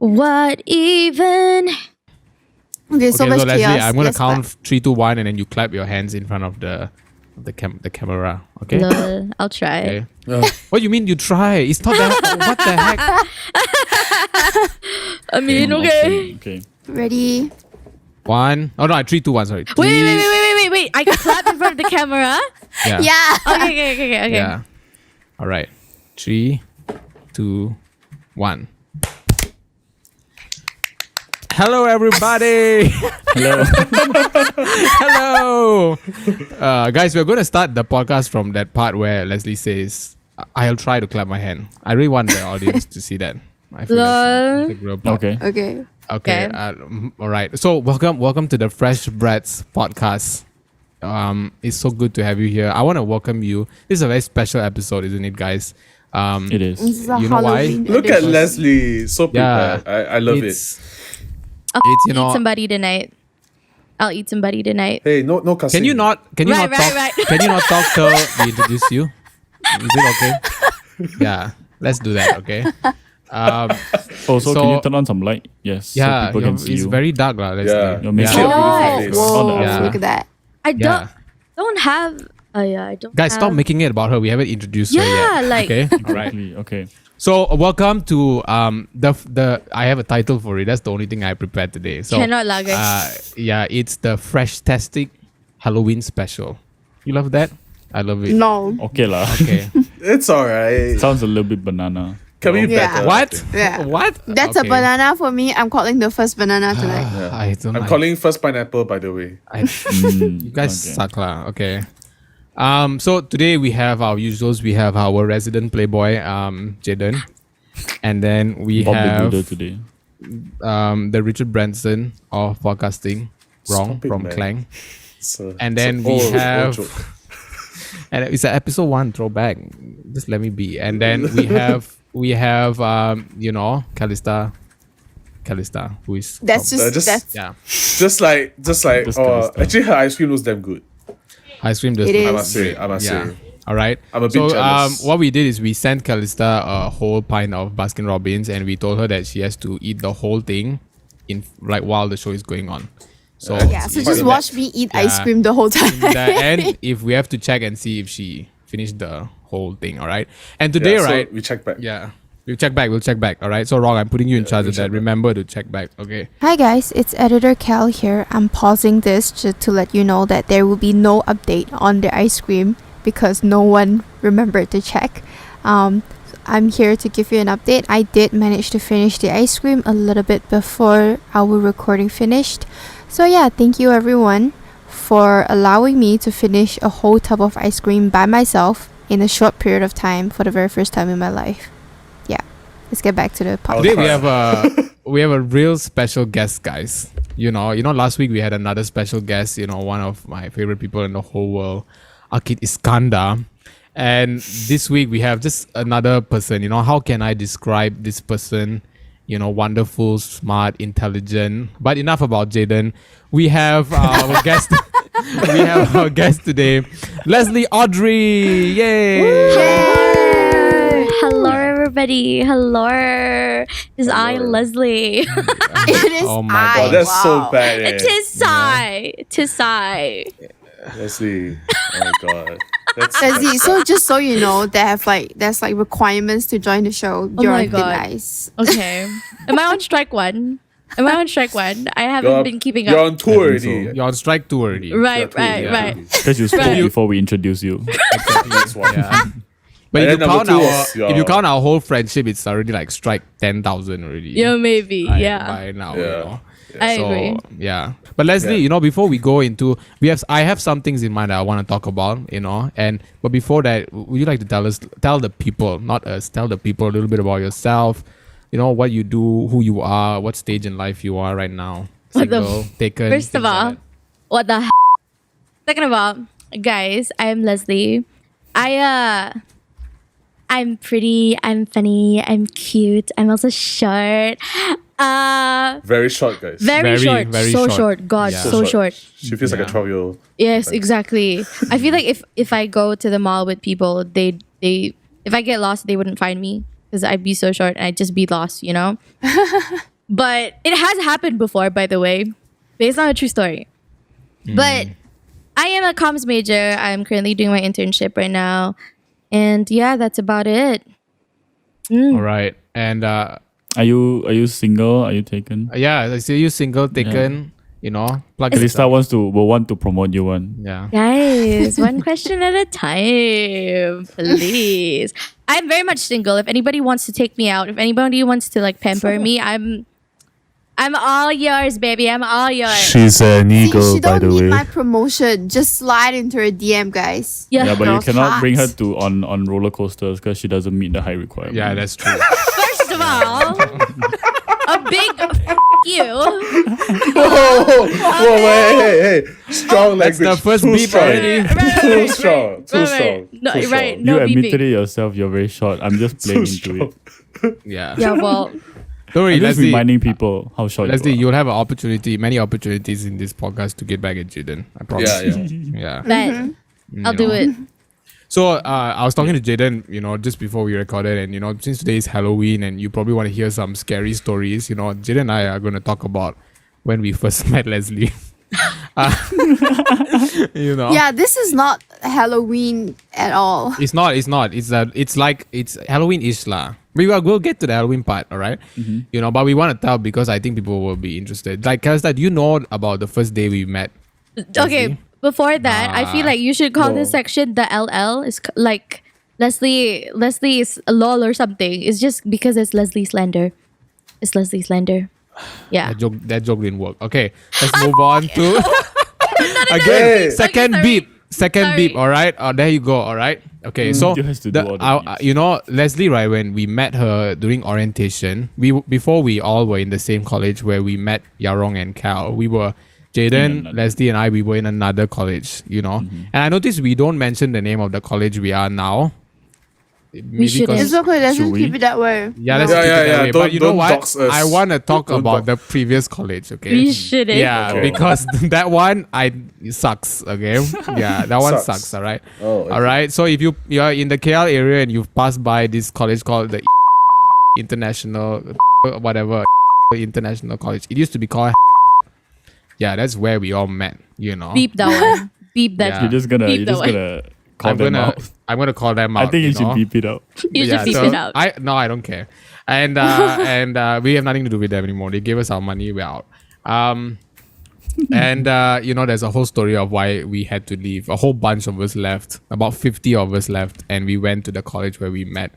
What even? Okay, so much Leslie, I'm gonna Let's count clap. 3, 2, 1, and then you clap your hands in front of the camera. Okay. Lol, I'll try. Okay. What do you mean you try? It's not that. What the heck? I mean, okay. Okay. Ready? 1. Oh no, 3, 2, 1. Sorry. Wait. I clap in front of the camera. Yeah. Yeah. Okay. Yeah. All right. 3, 2, 1. Hello, everybody. Hello. Hello. Guys, we're going to start the podcast from that part where Leslie says, I'll try to clap my hand. I really want the audience to see that. I feel that's a real part. Okay. Okay. Okay. All right. So welcome to the Fresh Breads podcast. It's so good to have you here. I want to welcome you. This is a very special episode, isn't it, guys? It is. This is a You know why? Halloween Look at edition. Leslie, so prepared. I love it. I'll You know, eat somebody tonight. I'll eat somebody tonight. Hey, no cussing. can you not Right. talk? Can you not talk till we introduce you? Is it okay? Yeah, let's do that. Okay. Also, So- can you turn on some light? Yes. Yeah, So people can see it's you. very dark, lah. Yeah. You're making Yeah. a beautiful Oh. face. Whoa, On the Yeah. look at that. I Yeah. don't have. I don't. Guys, stop have- making it about her. We haven't introduced her Yeah, yet. like- Okay. All right. Exactly. Okay. So welcome to the I have a title for it. That's the only thing I prepared today. So Cannot lah, guys. yeah, it's the Fresh Tastic Halloween special. You love that? I love it. No. Okay lah. Okay. It's alright. Sounds a little bit banana. Can we Yeah. better? What? Yeah. What? That's a Okay. banana for me. I'm calling the first banana tonight. I don't I'm like- calling first pineapple, by the way. You guys suck lah. Okay. So today we have our usuals. We have our resident playboy, Jaden, and then we Bob the have Builder today. the Richard Branson of podcasting, wrong Stop it, from man. Clang, So, and then so we old have, joke. and it's an episode 1 throwback. Just let me be. And then we have Callista, who is That's just, just- that's yeah, just like Just Calista. actually her ice cream was damn good. ice cream. Does It look is. I must say, I must Yeah. say. All right. I'm a bit so jealous. what we did is we sent Callista a whole pint of Baskin Robbins, and we told her that she has to eat the whole thing in like while the show is going on. So yeah. So just in watch me eat ice Yeah. cream the whole time. the end, if we have to check and see if she finished the whole thing. All right. And today, Yeah, so right? we check back. Yeah. We'll check back. All right. So Rock, I'm putting you in charge we'll of that. check back. Remember to check back. Okay. Hi guys, it's Editor Cal here. I'm pausing this just to let you know that there will be no update on the ice cream because no one remembered to check. I'm here to give you an update. I did manage to finish the ice cream a little bit before our recording finished. So yeah, thank you everyone for allowing me to finish a whole tub of ice cream by myself in a short period of time for the very first time in my life. Yeah, let's get back to the podcast. Today we have a real special guest, guys. You know, last week we had another special guest, one of my favorite people in the whole world, Akid Iskandar. And this week we have just another person. How can I describe this person? Wonderful, smart, intelligent. But enough about Jaden. We have our guest. We have our guest today, Leslie Audrey. Yay! Hello, everybody. Hello. It's I, Hello. Leslie. It is Oh my I. Oh, that's wow. so bad. Eh? Tis I. Leslie. Oh my god. That's Leslie, so just so you know, there's like requirements to join the show. Oh You're my on thin God. ice. Okay. Am I on strike one? I haven't You're- been keeping You're up. on tour I think already. You're on strike 2 already. Right. yeah. Because you spoke Right. before we introduced you. That's one. Yeah. But And if you, then number count two our, was your- if you count our whole friendship, it's already like strike 10,000 already. Yeah, maybe. by, Yeah. By now, Yeah. I agree. Yeah. But Leslie, Yeah. before we go into, I have some things in mind that I want to talk about, but before that, would you like to tell the people, not us, tell the people a little bit about yourself, what you do, who you are, what stage in life you are right now, What the single, taken. First of things like all, that. what the Second of all, guys, I am Leslie. I'm pretty, I'm funny, I'm cute, I'm also short. Very short, guys. Very short. very So short. short. God, Yeah. so short. She feels like a Yeah. 12-year-old. Yes, exactly. I feel like if I go to the mall with people, they if I get lost, they wouldn't find me because I'd be so short and I'd just be lost, But it has happened before, by the way, based on a true story. But I am a comms major. I'm currently doing my internship right now. And yeah, that's about it. All right. And Are you single? Are you taken? yeah, I see you single, taken, you know, plug Kalista yourself. will want to promote you one. Yeah. Guys, one question at a time, please. I'm very much single. If anybody wants to take me out, if anybody wants to like pamper me, I'm all yours, baby. I'm all yours. She's an See, eagle, she by don't the need way. my promotion. Just slide into her DM, guys. Yeah. Yeah, but you Girls cannot bring her hearts. to on roller coasters because she doesn't meet the height requirement. Yeah, that's true. First of all, a big you. Whoa, hey. Strong That's language. the first Too beep strong. already. Too strong. Too strong. No, Too right. strong. No you admitted beeping. it yourself. You're very short. I'm just playing Too into strong. it. Yeah. Yeah, well, Don't worry, I'm just Leslie. reminding people how short Leslie, you are. you'll have an opportunity, many opportunities in this podcast to get back at Jaden. I promise. Yeah. Yeah. bet. I'll You do know. it. So I was talking to Jaden, you know, just before we recorded, and you know, since today is Halloween, and you probably want to hear some scary stories, you know, Jaden and I are going to talk about when we first met Leslie. You know, Yeah, this is not Halloween at all. it's not. It's like it's Halloween-ish lah. We'll get to the Halloween part, all right? You know, but we want to tell because I think people will be interested. Like, Kalista, do you know about the first day we met? Okay, before that, I feel like you should call this section the LL. It's like Leslie is a lol or something. It's just because it's Leslie Slender. It's Leslie Slender. Yeah. That joke didn't work. Okay, let's move on to again. Hey. Second Okay, beep. Second Sorry. beep. All right. There you go. All right. Okay. So You has to do all the beeps. you know, Leslie, right? When we met her during orientation, before we all were in the same college where we met Yarong and Cal. We were Jaden, another. Leslie, and I. We were in another college. You know, and I noticed we don't mention the name of the college we are now. Maybe shouldn't. 'cause- It's okay. Let's Should just we? keep it that way. yeah, let's Yeah, keep it yeah, that yeah. way. But you know Don't what? dox us. I want to talk Don't about the dox. previous college. Okay. We shouldn't. Yeah, Okay. because that one it sucks. Okay, yeah, that one Sucks. sucks. All right, Oh, okay. all right. So if you are in the KL area and you've passed by this college called the International, whatever International College, it used to be called. Yeah, that's where we all met. You know, Beep that one. Beep that. Yeah. You're just gonna Beep that one. call I'm them gonna out. I'm gonna call them out. I think you know? should beep it out. You should beep so it out. I don't care, and we have nothing to do with them anymore. They gave us our money. We're out. And you know, there's a whole story of why we had to leave. A whole bunch of us left. About 50 of us left, and we went to the college where we met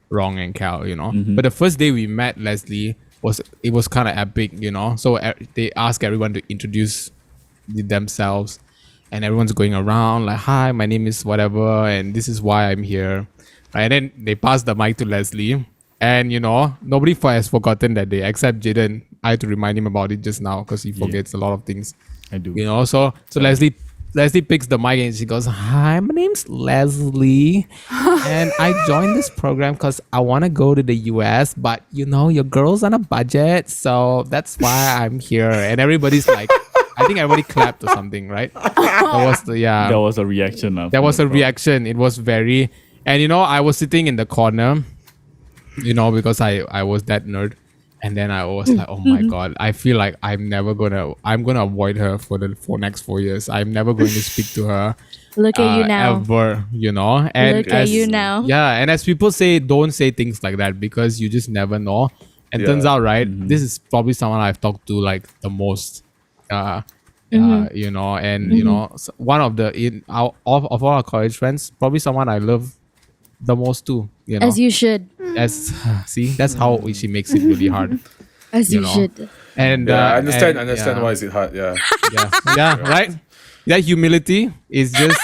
Rong and Cal. You know, but the first day we met Leslie was kind of epic. You know, so they asked everyone to introduce themselves. And everyone's going around like, hi, my name is whatever, and this is why I'm here. And then they passed the mic to Leslie. And, you know, nobody has forgotten that day except Jaden. I had to remind him about it just now because he forgets a lot of things. I do. You know, so Leslie picks the mic and she goes, hi, my name's Leslie. And I joined this program because I want to go to the US, but, you know, your girl's on a budget. So that's why I'm here. And everybody's like, I think everybody clapped or something, right? That was the There was a reaction. There was a reaction. It was very, and you know, I was sitting in the corner, you know, because I was that nerd, and then I was like, oh my god, I feel like I'm gonna avoid her for the next 4 years. I'm never going to speak to her. Look at you now. Ever, you know. And Look at you now. Yeah, and as people say, don't say things like that because you just never know. And Yeah. turns out, right, this is probably someone I've talked to like the most. You know, and you know, one of of all our college friends, probably someone I love the most too. You know, As you should. see, that's how she makes it really hard. As You you, know. should. And Yeah, I and, understand yeah, why is it hard. Yeah. yeah, right. That humility is just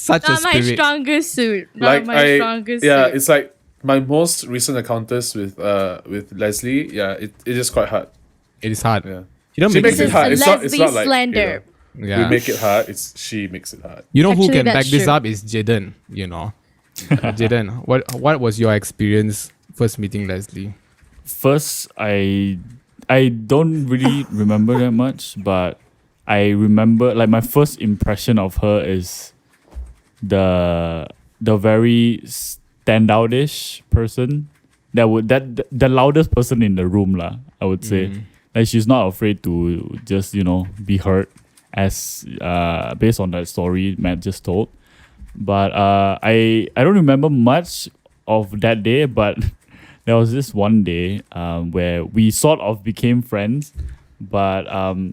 such a Not my spirit. strongest suit. Not Like my strongest yeah, suit. it's like my most recent encounters with Leslie. Yeah, it is quite hard. It is hard. Yeah. You don't She make makes it it hard. It's not Leslie like Slender. Yeah. we make it hard. She makes it hard. You know who Actually, can back that's this true. up is Jaden. You know, Jaden. What was your experience first meeting Leslie? First, I don't really remember that much, but I remember like my first impression of her is the very standoutish person the loudest person in the room lah, I would say. Like she's not afraid to just, be heard as based on that story Matt just told. But I don't remember much of that day, but there was this one day where we sort of became friends. But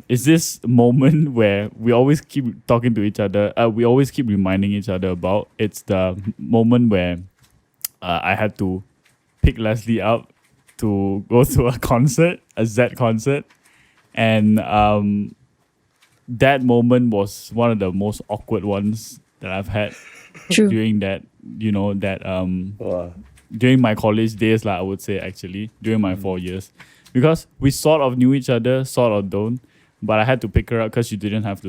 it's this moment where we always keep talking to each other. We always keep reminding each other about. It's the moment where I had to pick Leslie up to go to a Z concert. And that moment was one of the most awkward ones that I've had True. during that, during my college days, I would say actually, during my 4 years. Because we sort of knew each other, sort of don't. But I had to pick her up because she didn't have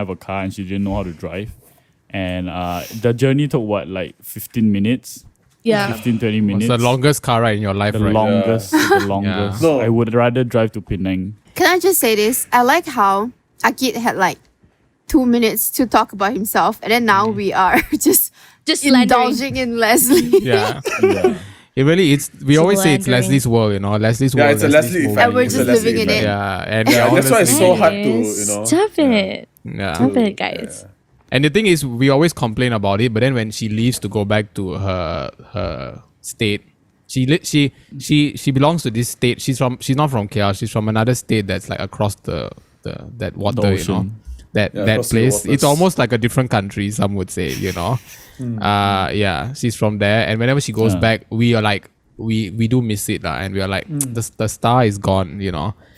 a car and she didn't know how to drive. And the journey took 15 minutes? Yeah. 15, 20 minutes. It's the longest car ride in your life, The right? longest. Yeah. No. I would rather drive to Penang. Can I just say this? I like how Akid had 2 minutes to talk about himself, and then now we are just slandering. indulging in Leslie. Yeah. Yeah. It really is. We always say it's Slandering. Leslie's world, Leslie's world. it's a Leslie movie. effect. And we're It's just a Leslie living in effect. it. Yeah, and Yeah, that's why it's so honestly- hard to, Yes. Stop it. Yeah. Stop it, guys. And the thing is, we always complain about it, but then when she leaves to go back to her state, she belongs to this state. She's not from KL. She's from another state that's across that water, ocean. that across the place. waters. It's almost like a different country. Some would say, she's from there, and whenever she goes back, we are we do miss it, and we are the star is gone.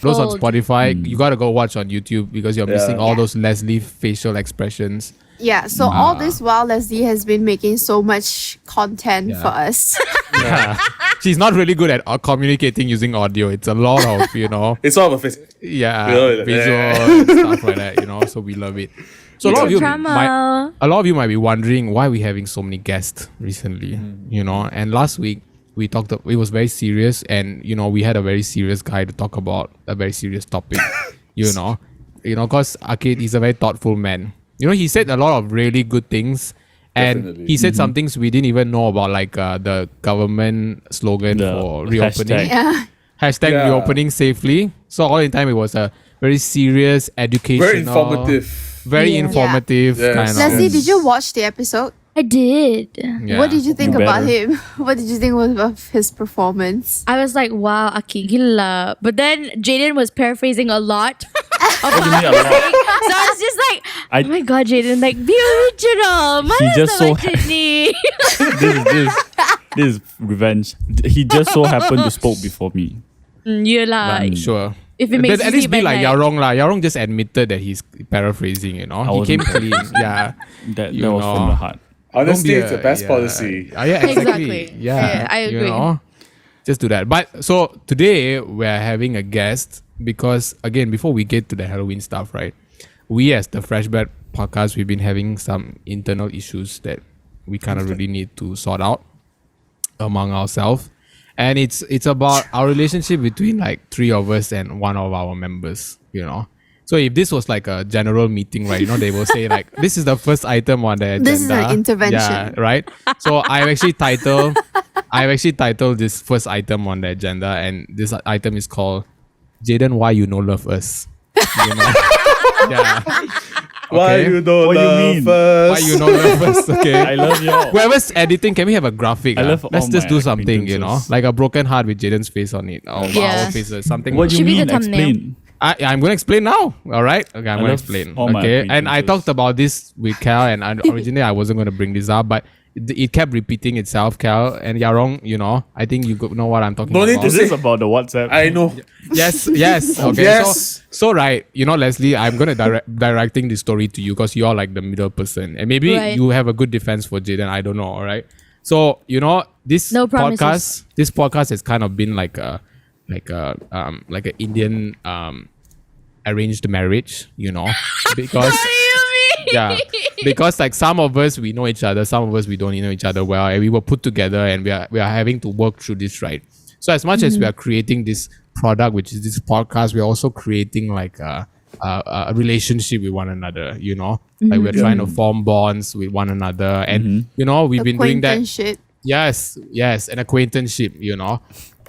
Those on Old. Spotify, you gotta go watch on YouTube because you're missing all Yeah. those Leslie facial expressions. Yeah, so all this while Leslie has been making so much content Yeah. for us. Yeah. She's not really good at communicating using audio. It's a lot of, It's all of a face. visual and stuff like that, so we love it. So a lot of you might be wondering why we're having so many guests recently, and last week we talked, it was very serious, and, we had a very serious guy to talk about a very serious topic, because Akid is a very thoughtful man. He said a lot of really good things. And Definitely. he said some things we didn't even know about, the government slogan The for reopening. hashtag. Yeah. Hashtag Yeah. reopening safely. So all the time it was a very serious, educational, Very informative. very Yeah. informative Yes. kind of. Leslie, did you watch the episode? I did. Yeah. What did you think You about better. him? What did you think of his performance? I was like, wow, Aki, gila. But then Jaden was paraphrasing a lot. What do you mean a lot? So I was just like, I- oh my god, Jaden, be original. He just so ha- Sydney. This is revenge. He just so happened to spoke before me. You're like, Sure. if it makes Then you at least sleep be at like night. Yarong lah. Yarong just admitted that he's paraphrasing, He wasn't came clean. Yeah. That You was from know. the heart. Honesty Don't is be the best yeah. policy. Yeah, exactly. Exactly. Yeah, I agree. Just do that. But so today we're having a guest because again, before we get to the Halloween stuff, right? We as the Fresh Bread podcast, we've been having some internal issues that we kind of really need to sort out among ourselves. And it's about our relationship between three of us and one of our members, So if this was like a general meeting, right, they will say this is the first item on the agenda. This is an intervention. Yeah, right? So I've actually titled this first item on the agenda, and this item is called Jaden, Why You No Love Us. Yeah. Why Okay. you don't What do you love mean? us? Why you no love us? Okay. I love you all. Whoever's editing, can we have a graphic? I love Let's all just my do something, acquaintances. like a broken heart with Jaden's face on it. Or Yeah. our faces, something. What do you Should be mean? the thumbnail. Explain. I'm going to explain now. All right. Okay, I'm going to love explain. all my Okay. And I acquaintances. talked about this with Cal, and originally I wasn't going to bring this up, but it kept repeating itself, Cal. And Yarong, I think you know what I'm talking No need about. Is to this say- about the WhatsApp? I know. Yes. Okay. Yes. So right, Leslie, I'm gonna directing this story to you because you're like the middle person, and maybe Right. you have a good defense for Jaden. I don't know. All right. So this No promises. this podcast has kind of been like a Indian arranged marriage, because yeah, because some of us we know each other, some of us we don't know each other well, and we were put together, and we are having to work through this, right? So as much as we are creating this product, which is this podcast, we're also creating a relationship with one another, Like we're trying to form bonds with one another. And, we've been doing that. Acquaintance-ship. Yes, an acquaintance-ship,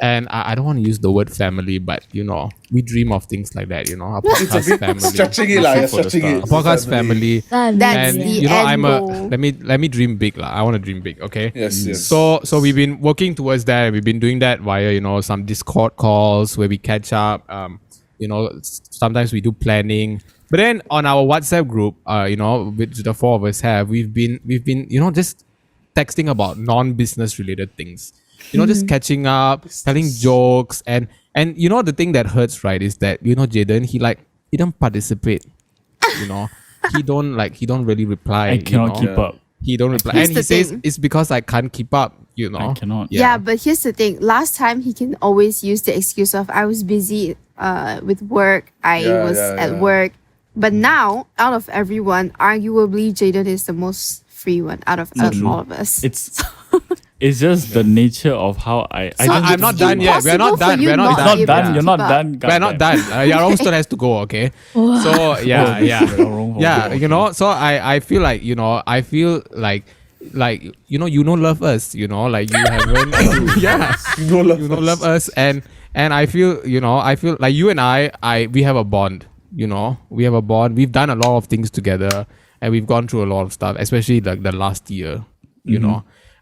And I don't want to use the word family, but we dream of things like that, a It's a podcast bit family. stretching it, like, For the stretching it. A podcast family. Family. That's And the I'm end a goal. let me dream big, I want to dream big, okay? Yes, yes. So we've been working towards that. We've been doing that via some Discord calls where we catch up. Sometimes we do planning. But then on our WhatsApp group, which the four of us have, we've been just texting about non-business related things. Just catching up, telling jokes, and the thing that hurts, right, is that Jaden, he don't participate. He don't really reply. I cannot keep up. He don't reply, Here's and the he says thing. it's because I can't keep up. I cannot. Yeah, but here's the thing. Last time he can always use the excuse of I was busy with work. I was at work. But now, out of everyone, arguably Jaden is the most free one out of all of us. It's just the nature of how I So don't I'm not done yet. We're not impossible for done. you We're not not done. You're not done. Yeah. You're not Keep up. done. We're not done. Yarom still has to go. Okay. So yeah. So I feel like love us. Like you haven't. Yeah. Love us, and I feel like you and we have a bond. We have a bond. We've done a lot of things together, and we've gone through a lot of stuff, especially like the last year.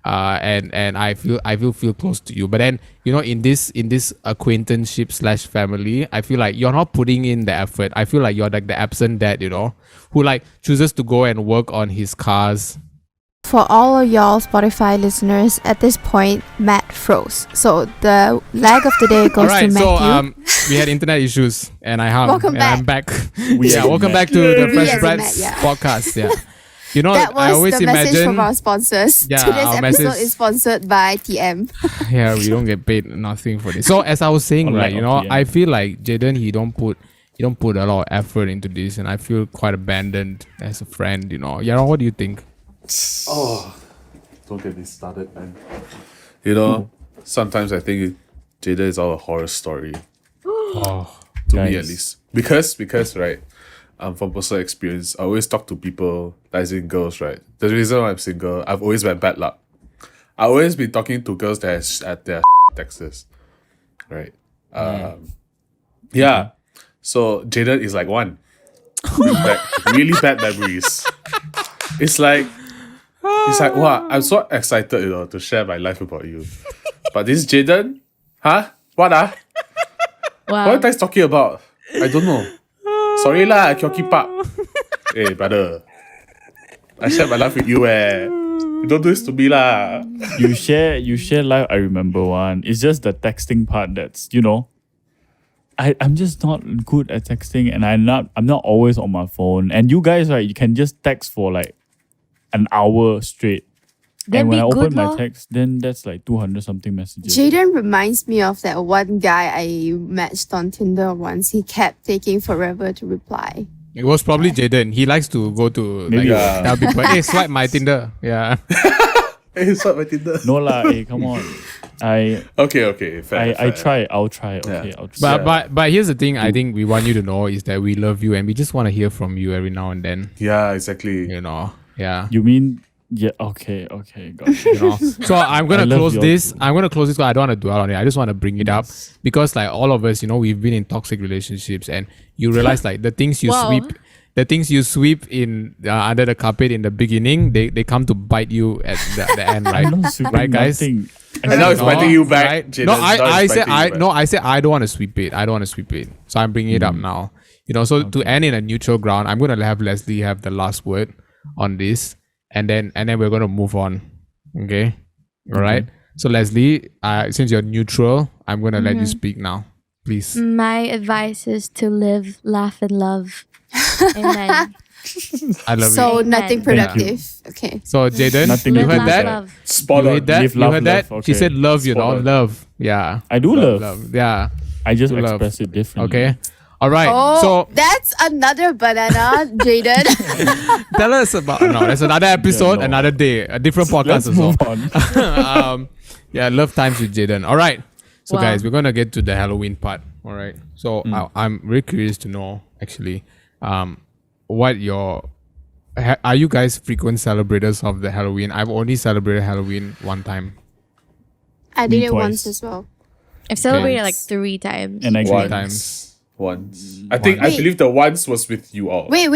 And I feel close to you. But then in this acquaintance-ship / family, I feel like you're not putting in the effort. I feel like you're like the absent dad, who like chooses to go and work on his cars. For all of y'all Spotify listeners, at this point, Matt froze. So the lag of the day goes All right, to Matthew. so we had internet issues, and I hung. Welcome and I'm back. had Welcome Matt. back to the We Fresh as in Brats Matt, yeah. podcast. Yeah, That I was always the message imagine. from our sponsors. Yeah, Today's our episode message- is sponsored by TM. Yeah, we don't get paid nothing for this. So as I was saying, Or right, lack of PM. I feel like Jaden, he don't put a lot of effort into this, and I feel quite abandoned as a friend. Yaron, what do you think? Oh, don't get me started, man. Sometimes I think Jada is all a horror story. To me, at Guys. least. Because right, from personal experience, I always talk to people, as in girls, right? The reason why I'm single, I've always had bad luck. I always been talking to girls that at their Texas, right? Yeah. So Jaden is like one. Really bad memories. It's like, wow, I'm so excited, to share my life about you. But this Jaden, huh? What Wow. What are you guys talking about? I don't know. Sorry lah, I can't keep up. Hey, brother. I share my life with you, You don't do this to me lah. You share life. I remember one. It's just the texting part that's I'm just not good at texting, and I'm not always on my phone. And you guys, right? You can just text for like an hour straight. Then and when be I open good, my lor. text, then that's like 200 something messages. Jaden reminds me of that one guy I matched on Tinder once. He kept taking forever to reply. It was probably Jaden. He likes to go to Maybe. tell people, hey, swipe my Tinder. Yeah. Hey, stop my Tinder. No lah, hey, come on. Okay, fair. I try. I'll try. Okay, Yeah. I'll try. But here's the thing. I think we want you to know is that we love you, and we just want to hear from you every now and then. Yeah, exactly. Yeah. You mean okay, got it. So I'm gonna I love close your this. too. I'm gonna close this because I don't want to dwell on it. I just want to bring it up because like all of us, we've been in toxic relationships, and you realize like the things you Wow. sweep in under the carpet in the beginning, they come to bite you at the end, right? I'm not sweeping Right, guys? nothing. And now it's No, biting you back. right? Jaden. No, Now I it's said biting you back. I said I don't want to sweep it. I don't want to sweep it. So I'm bringing it up now. So to end in a neutral ground, I'm gonna have Leslie have the last word on this, and then we're gonna move on. Okay, all right. So Leslie, since you're neutral, I'm gonna let you speak now, please. My advice is to live, laugh, and love. Amen. I love So you. nothing Thank you. productive. Okay. So Jaden, Nothing you Live, heard laugh, that? love. Spot You on. heard that? Live, You laugh, heard that? love, She okay. said love. Spot on. Love. Yeah. I do love. Yeah. I just Love. express it differently. Okay. All right. Oh, So that's another banana, Jaden. tell us about. No, that's another episode, no. another day, a different podcast Let's as well. move on. Yeah, love times with Jaden. All right. So Wow. guys, we're gonna get to the Halloween part. All right. So I'm very curious to know actually, what your are you guys frequent celebrators of the Halloween? I've only celebrated Halloween one time I did Me it once twice. as well. I've celebrated like Once. 3 times. And I Three Once. times. Once. I think I Wait. believe the once was with you all. Wait.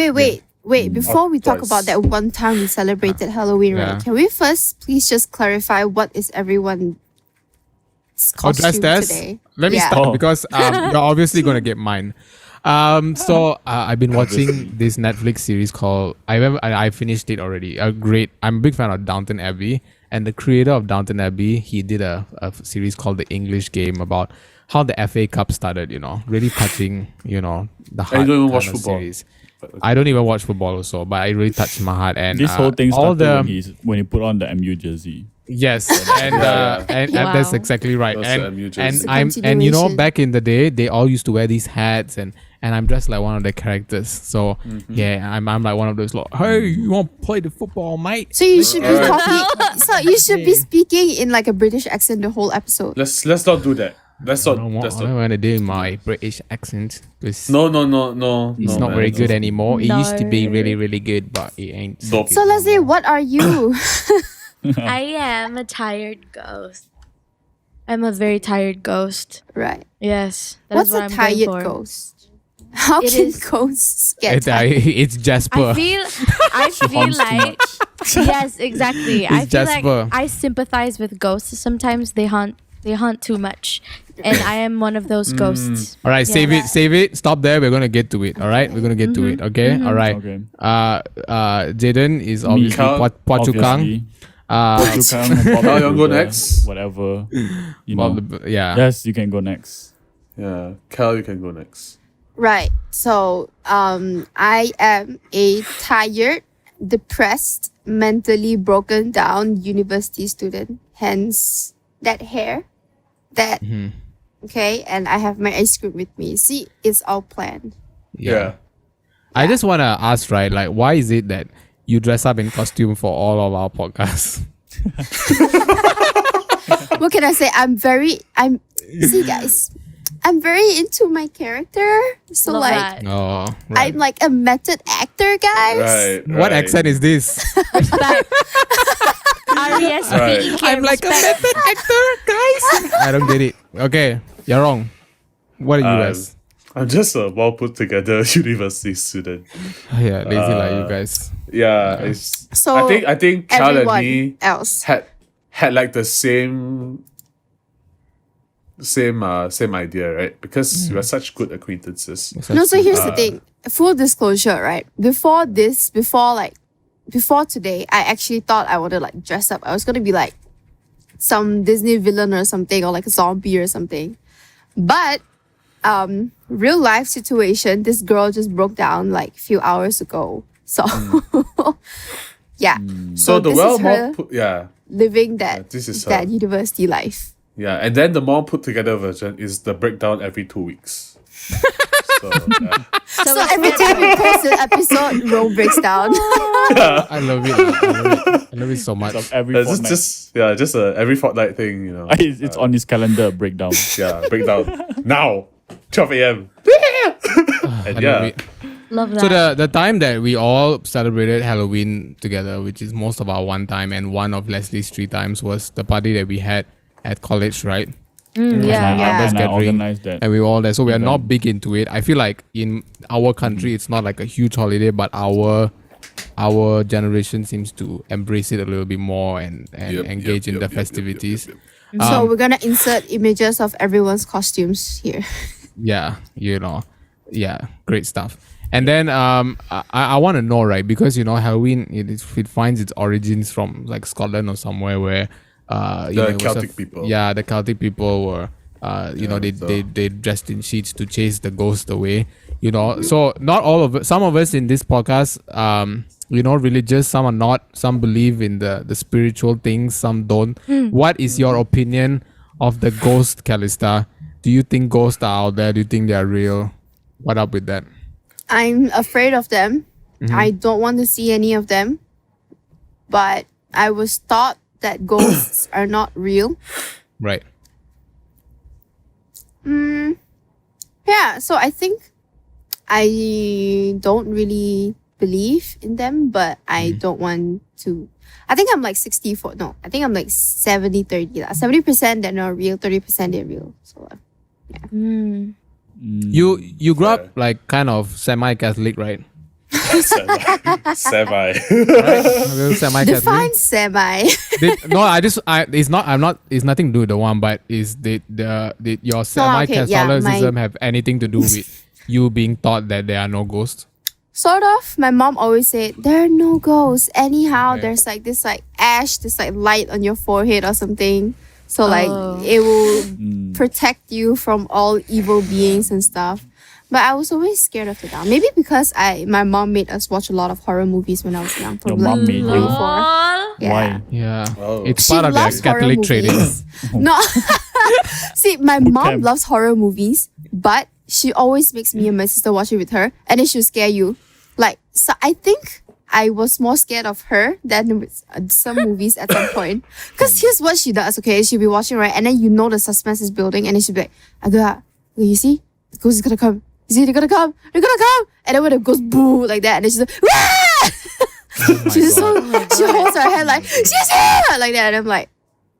Before we talk twice. about that one time we celebrated Halloween, Yeah. right? Can we first please just clarify what is everyone's Oh, costume dress test? today? Let me Yeah. start Oh. because you're obviously gonna get mine. I've been watching this Netflix series called I finished it already. I'm a big fan of Downton Abbey, and the creator of Downton Abbey, he did a series called The English Game about how the FA Cup started. Really touching the heart. I don't even kind watch of football. Series. I don't even watch football also, but it really touched my heart. And This whole thing all started when he put on the MU jersey. Yes, and and Wow. that's exactly right. Those And are MU jerseys. and It's a I'm continuation. back in the day, they all used to wear these hats, and I'm dressed like one of the characters. So yeah, I'm like one of those like, hey, you want to play the football, mate? So you should be Alright. talking. So you should be speaking in like a British accent the whole episode. Let's not do that. Let's I not. don't Let's want not. to do my British accent because No. it's no, not man. very good anymore. It used to be No. really, really good, but it ain't. Nope. good So Leslie, anymore. what are you? I am a tired ghost. I'm a very tired ghost. Right. Yes. That What's is what a I'm tired going for. ghost? How It can is- ghosts get It's tired? Jasper. I feel Haunts too like much. yes, exactly. I It's feel Jasper. like I sympathize with ghosts. Sometimes they haunt too much, and I am one of those ghosts. All right, Yeah. save it. Stop there. We're gonna get to it. All right, we're gonna get to it. Okay, all right. Okay. Jaden is obviously Carl, Phua Chu Kang. Obviously. Uh, Phua Chu Kang, Bob Carl, you wanna go Wilder, next? Whatever. yeah. Yes, you can go next. Yeah, Cal, you can go next. Right. So, I am a tired, depressed, mentally broken down university student. Hence, that hair. That. Okay. And I have my ice cream with me. See, it's all planned. Yeah. I just wanna ask, right? Like, why is it that you dress up in costume for all of our podcasts? What can I say? See, guys, I'm very into my character. So, Love like, that. Oh, right. I'm like a method actor, guys. Right. What right. accent is this? Respect. R-E-S-P-E-K. I'm like a respect. method actor, guys. I don't get it. Okay, you're wrong. What are you guys? I'm just a well put together university student. Yeah, lazy like you guys. Yeah. It's, So, I think Cal and everyone me else. had like the same idea, right? Because we are such good acquaintances. No, so here's the thing. Full disclosure, right? Before today, I actually thought I would have like dressed up. I was gonna be like some Disney villain or something, or like a zombie or something. But real life situation, this girl just broke down like a few hours ago. So yeah. So the this well is more her living that this is that her. university life. Yeah, and then the more put together version is the breakdown every 2 weeks. So yeah. So every time we post an episode, Ro breaks down. I love it. I love it so much. Of every It's fortnight. just a every fortnight thing, you know. It's on his calendar breakdown. Yeah, breakdown now, 12 a.m. And I yeah, love it. Love that. So the time that we all celebrated Halloween together, which is most of our one time and one of Leslie's 3 times, was the party that we had at college, right? yeah. Best And I gathering. organized that. And we were all there. So we are not big into it. I feel like in our country, it's not like a huge holiday, but our generation seems to embrace it a little bit more and engage in the festivities. So we're gonna insert images of everyone's costumes here. Yeah, great stuff. And then I want to know, right, because Halloween it finds its origins from like Scotland or somewhere where The it was Celtic people. Yeah, the Celtic people were they dressed in sheets to chase the ghost away. So not all of some of us in this podcast religious, some are not, some believe in the spiritual things, some don't. What is your opinion of the ghost, Calista? Do you think ghosts are out there? Do you think they are real? What up with that? I'm afraid of them. I don't want to see any of them. But I was taught that ghosts are not real. Right. Yeah, so I think I don't really believe in them, but I don't want to. I think I'm like 64. No, I think I'm like 70-30. 70% they're not real, 30% they're real. So, You grew up like kind of semi-Catholic, right? Semi. Real semi-Catholic. define semi. It's nothing to do with the one, but did your semi-Catholicism have anything to do with you being taught that there are no ghosts? Sort of. My mom always said there are no ghosts. Anyhow, there's like this like ash, this like light on your forehead or something. So like it will protect you from all evil beings and stuff. But I was always scared of the dark. Maybe because my mom made us watch a lot of horror movies when I was young. Your mom made you? Yeah. Why? Yeah, Oh. it's She part of their loves horror Catholic trading. movies. No. See, my mom camp. loves horror movies, but she always makes me and my sister watch it with her, and then she'll scare you. Like, so I think I was more scared of her than with some movies at some point. Because here's what she does, okay? She'll be watching, right? And then you know the suspense is building, and then she'll be like, Aga, you see? The ghost is gonna come. You see, they're gonna come. They're gonna come. And then when it goes boo, like that, and then she's like, Wah! She's she holds her head like, she's here! Like that. And I'm like,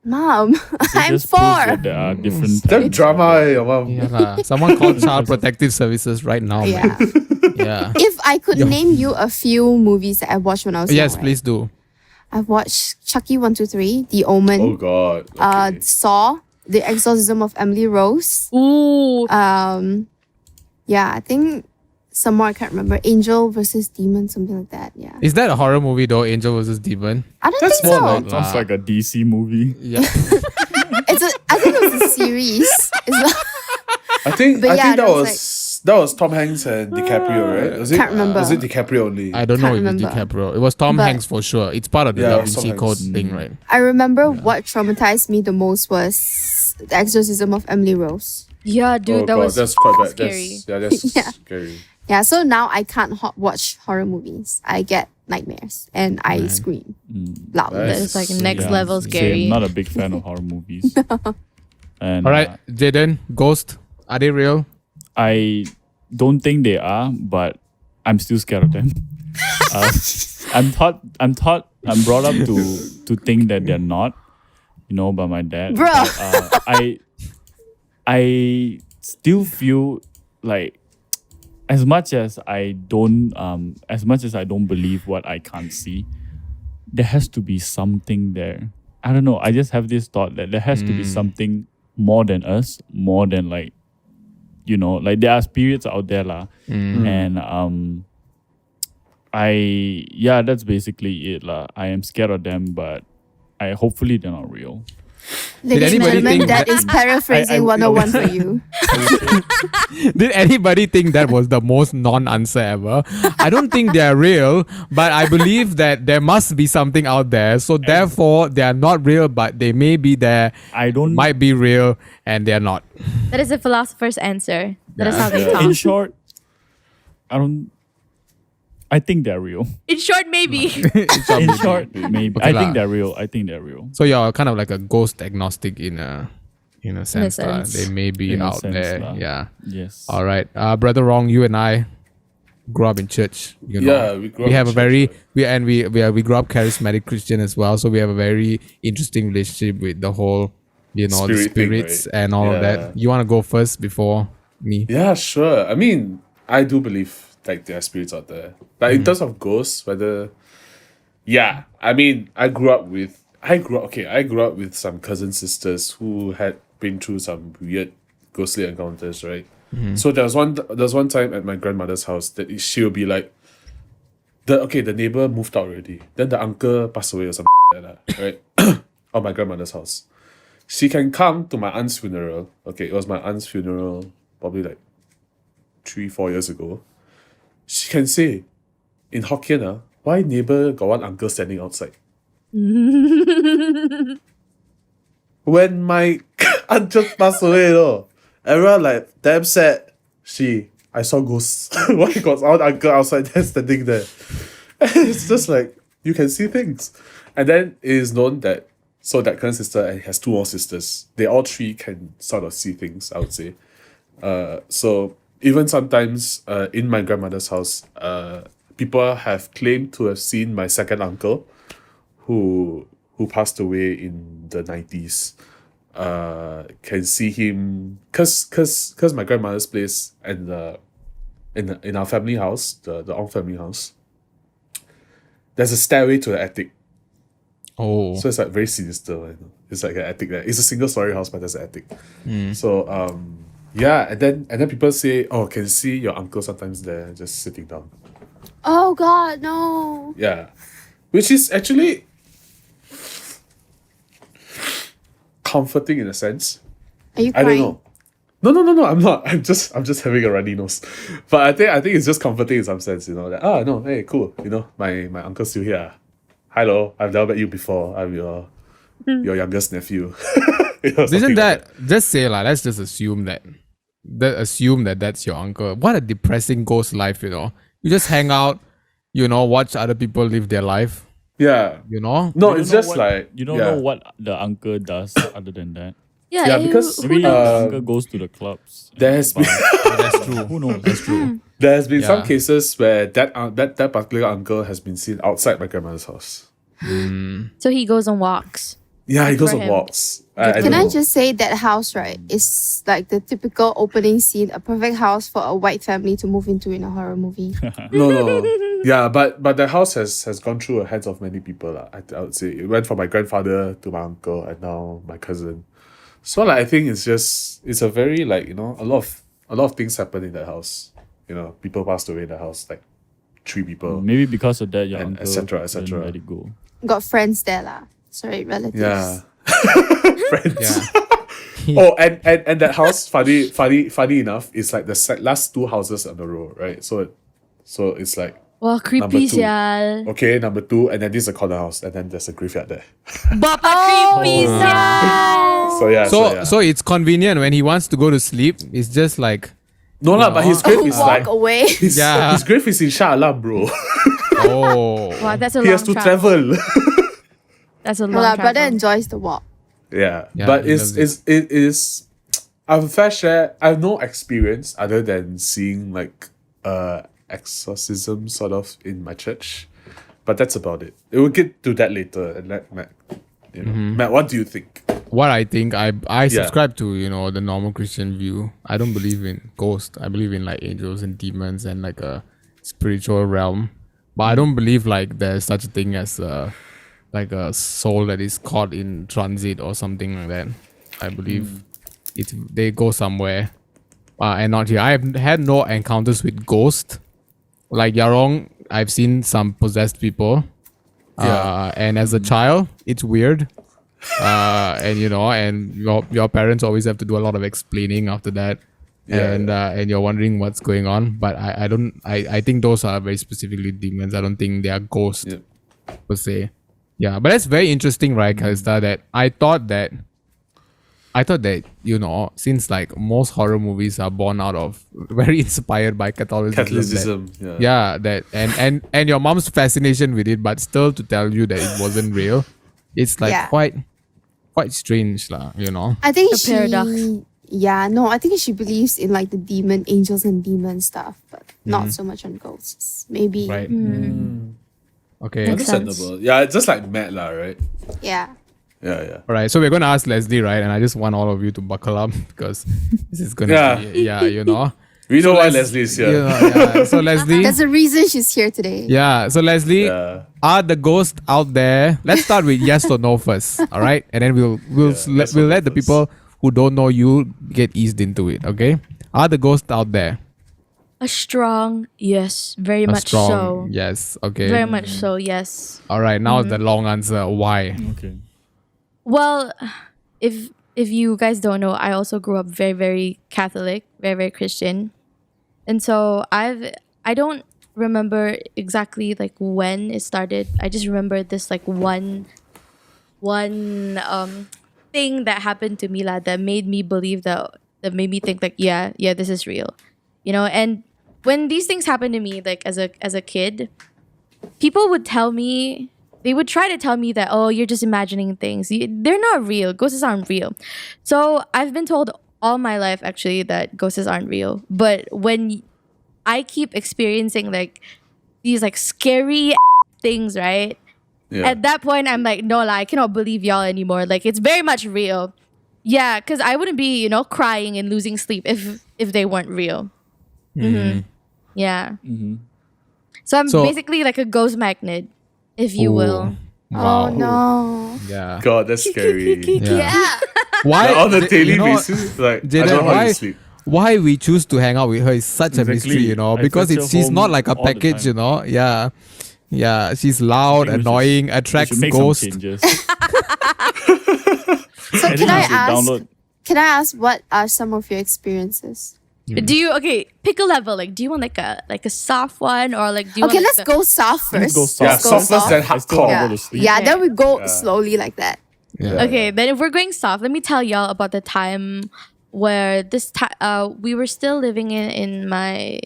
Mom, I'm Just proves 4. that there are different Damn types. drama, your mom. Yeah, lah. Someone called Child Protective Services right now. Yeah. Man. Yeah. If I could name you a few movies that I watched when I was Yes, young, please do. I've watched Chucky 1, 2, 3, The Omen, Oh God. Okay. Saw, The Exorcism of Emily Rose. Ooh. Yeah, I think some more I can't remember. Angel versus Demon, something like that. Yeah, Is that a horror movie though? Angel versus Demon. I don't That's think more so. like- Sounds like a DC movie. Yeah. I think it was a series. It's I think But yeah, that there was, was Tom Hanks and DiCaprio, right? Was it? Can't remember. Was it DiCaprio only? I don't know if Can't it's remember. DiCaprio. It was Tom But- Hanks for sure. It's part of the Yeah, Da it was Tom Vinci Code Hanks. thing, right? I remember what traumatized me the most was The Exorcism of Emily Rose. Yeah, dude, Oh that God, was that's quite bad. scary. That's Yeah. scary. Yeah, so now I can't watch horror movies. I get nightmares and I scream loudly. Nice. That is like next Yeah, level same. scary. I'm not a big fan of horror movies. And All right, Jaden, Ghost, are they real? I don't think they are, but I'm still scared of them. I'm brought up to think that they're not, by my dad. Bro. But, I still feel like as much as I don't believe what I can't see, there has to be something there. I don't know. I just have this thought that there has to be something more than us, more than like there are spirits out there lah. And that's basically it lah. I am scared of them, but hopefully they're not real. Did Ladies and anybody gentlemen, think that that- is paraphrasing I 101 for you. Did anybody think that was the most non-answer ever? I don't think they are real, but I believe that there must be something out there. So therefore, they are not real, but they may be there. Might be real, and they are not. That is a philosopher's answer. That is how they Yeah. talk. In short, I think they're real. In short, maybe. In short, maybe. Okay I lah. think they're real. I think they're real. So you're kind of like a ghost agnostic in a sense. lah. sense. They may be In a out sense there. lah. Yeah. Yes. All right, brother Wrong, you and I grew up in church. Yeah, we grew up We have in a church, very right? we grew up charismatic Christian as well, so we have a very interesting relationship with the whole the Spirit thing, spirits right? and all of Yeah. that. You want to go first before me? Yeah, sure. I mean, I do believe like there are spirits out there. But in terms of ghosts, I mean, I grew up with some cousin sisters who had been through some weird ghostly encounters, right? So there was one time at my grandmother's house that she'll be like, the neighbor moved out already. Then the uncle passed away or something like that, right? At my grandmother's house. She can come to my aunt's funeral. Okay, it was my aunt's funeral probably like 3-4 years ago. She can say in Hokkien, why neighbor got one uncle standing outside? When my aunt just passed away, everyone like damn sad. I saw ghosts. Why got one uncle outside there standing there? It's just like you can see things. And then it is known that that cousin sister has 2 more sisters. They all 3 can sort of see things, I would say. So even sometimes in my grandmother's house, people have claimed to have seen my second uncle, who passed away in the 90s. Can see him cause my grandmother's place and in our family house, the Ong family house, there's a stairway to the attic. Oh. So it's like very sinister. You know? It's like an attic there. It's a single story house, but there's an attic. So yeah, and then people say, oh, can see your uncle sometimes there just sitting down. Oh God, no. Yeah. Which is actually comforting in a sense. Are you I crying? don't know. No, I'm not. I'm just having a runny nose. But I think it's just comforting in some sense, you know, that no, hey, cool. You know, my uncle's still here. Hello, I've never met you before. I'm your youngest nephew. You know, something Isn't like that just say like let's just assume that that's your uncle. What a depressing ghost life, you know. You just hang out, you know, watch other people live their life, Yeah. you know. No, You it's don't know just what- like you don't yeah. know what the uncle does other than that. Yeah, Yeah, because who Maybe knows? the uncle goes to the clubs. There has been That's true. Who knows? That's true. there has been some Yeah. cases where that particular uncle has been seen outside my grandmother's house. So he goes on walks. Yeah, he goes for on him. walks. Can don't I know. just say that house, right, is like the typical opening scene, a perfect house for a white family to move into in a horror movie. No. Yeah, but the house has gone through the hands of many people. I would say it went from my grandfather to my uncle and now my cousin. So like I think it's a very like, you know, a lot of things happen in that house. You know, people passed away in the house, like 3 people. Maybe because of that, your And uncle et cetera, et didn't cetera. let it go. Got friends there lah. Sorry, relatives. Yeah. Friends. Yeah. Oh, and that house, funny enough, is like the last 2 houses on the row, right? So it's like, Wow, creepy Number 2. sial. okay, number 2, and then this is a corner house, and then there's a graveyard there. Bapa creepy sial. So yeah, So yeah. so it's convenient when he wants to go to sleep. It's just like no lah, but his grave is Walk like away. Yeah. his grave is in Shah Alam, bro. oh. Wow, that's a He long has to travel. travel. That's a long No lah, travel. brother enjoys the walk. Yeah, Yeah, but he loves it is. I have a fair share. I have no experience other than seeing like exorcism sort of in my church, but that's about it. We'll get to that later and let Matt. You know, Matt, what do you think? What I think, I subscribe to, you know, the normal Christian view. I don't believe in ghosts. I believe in like angels and demons and like a spiritual realm. But I don't believe like there's such a thing as like a soul that is caught in transit or something like that. I believe they go somewhere and not here. I have had no encounters with ghosts. Like Yarong, I've seen some possessed people. Yeah. And as a child, it's weird. And you know, and your parents always have to do a lot of explaining after that. Yeah, And you're wondering what's going on. But I think those are very specifically demons. I don't think they are ghosts Yeah. per se. Yeah, but that's very interesting, right, Kalista, that I thought that, you know, since like most horror movies are born out of very inspired by Catholicism. Catholicism. Yeah, that and your mom's fascination with it, but still to tell you that it wasn't real, it's like Yeah. quite strange, lah, you know. I think A paradox. Yeah, no, I think she believes in like the angels and demon stuff, but not so much on ghosts. Maybe. Right. Okay. Makes sense. Understandable. Yeah, it's just like Matt lah, right? Yeah. Yeah. All right. So we're gonna ask Leslie, right? And I just want all of you to buckle up because this is gonna Yeah. be, you know. We know why Leslie is here. You know, yeah. So Leslie. That's the reason she's here today. Yeah. So Leslie, Yeah. are the ghosts out there? Let's start with yes or no first. All right, and then we'll yes or no let the first. people who don't know you get eased into it. Okay. Are the ghosts out there? A strong yes, very A much strong so. yes. Okay. Very much so, yes. All right. Now the long answer. Why? Okay. Well, if you guys don't know, I also grew up very, very Catholic, very, very Christian. And so I don't remember exactly like when it started. I just remember this like one thing that happened to me that made me believe that made me think like yeah, this is real. You know, and when these things happened to me like as a kid, people would tell me, they would try to tell me that, oh, you're just imagining things. They're not real. Ghosts aren't real. So I've been told all my life actually that ghosts aren't real. But when I keep experiencing like these like scary things, right? Yeah. At that point, I'm like, no, I cannot believe y'all anymore. Like, it's very much real. Yeah, because I wouldn't be, crying and losing sleep if they weren't real. Yeah. So I'm So- basically like a ghost magnet, if you will. Oh no. Yeah. God, that's scary. Yeah. Why Like, on a daily you know, basis, like I Jaden, don't know how you sleep. why we choose to hang out with her is such a mystery, Exactly. I because fetch her she's not home like a all the package, time. Yeah. Yeah, she's loud, I think we should- annoying, We attracts should make ghosts. some changes. So I think can I we should ask? download. Can I ask what are some of your experiences? Do you pick a level? Like, do you want like a soft one, or like do you Okay, want let's like go soft Let's first. go soft. Yeah, soft first, then I still want hardcore. to go to sleep. Yeah, then we go Yeah. slowly like that. Yeah. Okay, then if we're going soft, let me tell y'all about the time where we were still living in my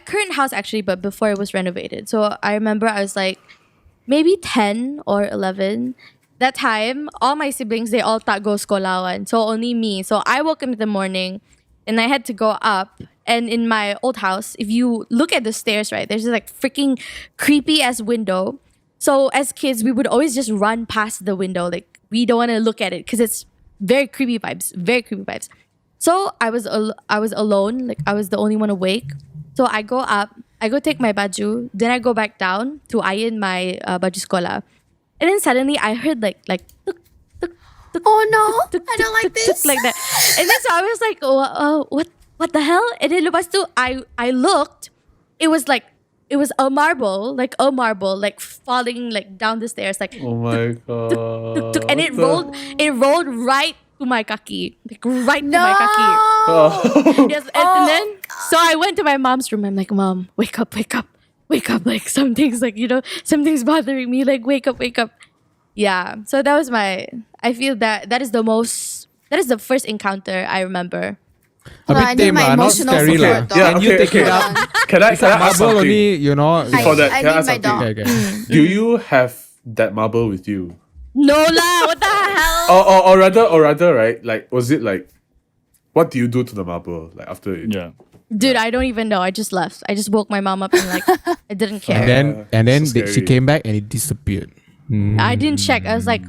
current house actually, but before it was renovated. So I remember I was like maybe 10 or 11. That time, all my siblings, they all thought go skolawan. So only me. So I woke up in the morning and I had to go up. And in my old house, if you look at the stairs, right, there's this like freaking creepy ass window. So as kids, we would always just run past the window. Like, we don't want to look at it because it's very creepy vibes. Very creepy vibes. So I was alone. Like, I was the only one awake. So I go up. I go take my baju. Then I go back down to iron my baju sekolah. And then suddenly I heard like tuk, Oh no, tuk, I don't like tuk, this. tuk, like that. And then so I was like, what the hell? And then lepas tu, I looked. It was a marble, like falling like down the stairs, like Oh my tuk, tuk, god. and it rolled right to my kaki, like right to No. my kaki. Oh. Yes, and then so I went to my mom's room. I'm like, Mom, wake up. Like something's something's bothering me. Like, wake up. Yeah. So that was I feel that is the first encounter I remember. A Hold on, I bit need tame my lah, not emotional scary lah. support, dog. Yeah, Can you okay, take it okay. up? Can I ask Marble something? only, Before that, I can I need ask my something? dog. Okay, okay. Do you have that marble with you? No lah, what the hell? Or rather, right? Like, was it like, what do you do to the marble? Like after it? Yeah. Dude, I don't even know. I just left. I just woke my mom up and like I didn't care. And then So she scary. came back and it disappeared. I didn't check. I was like,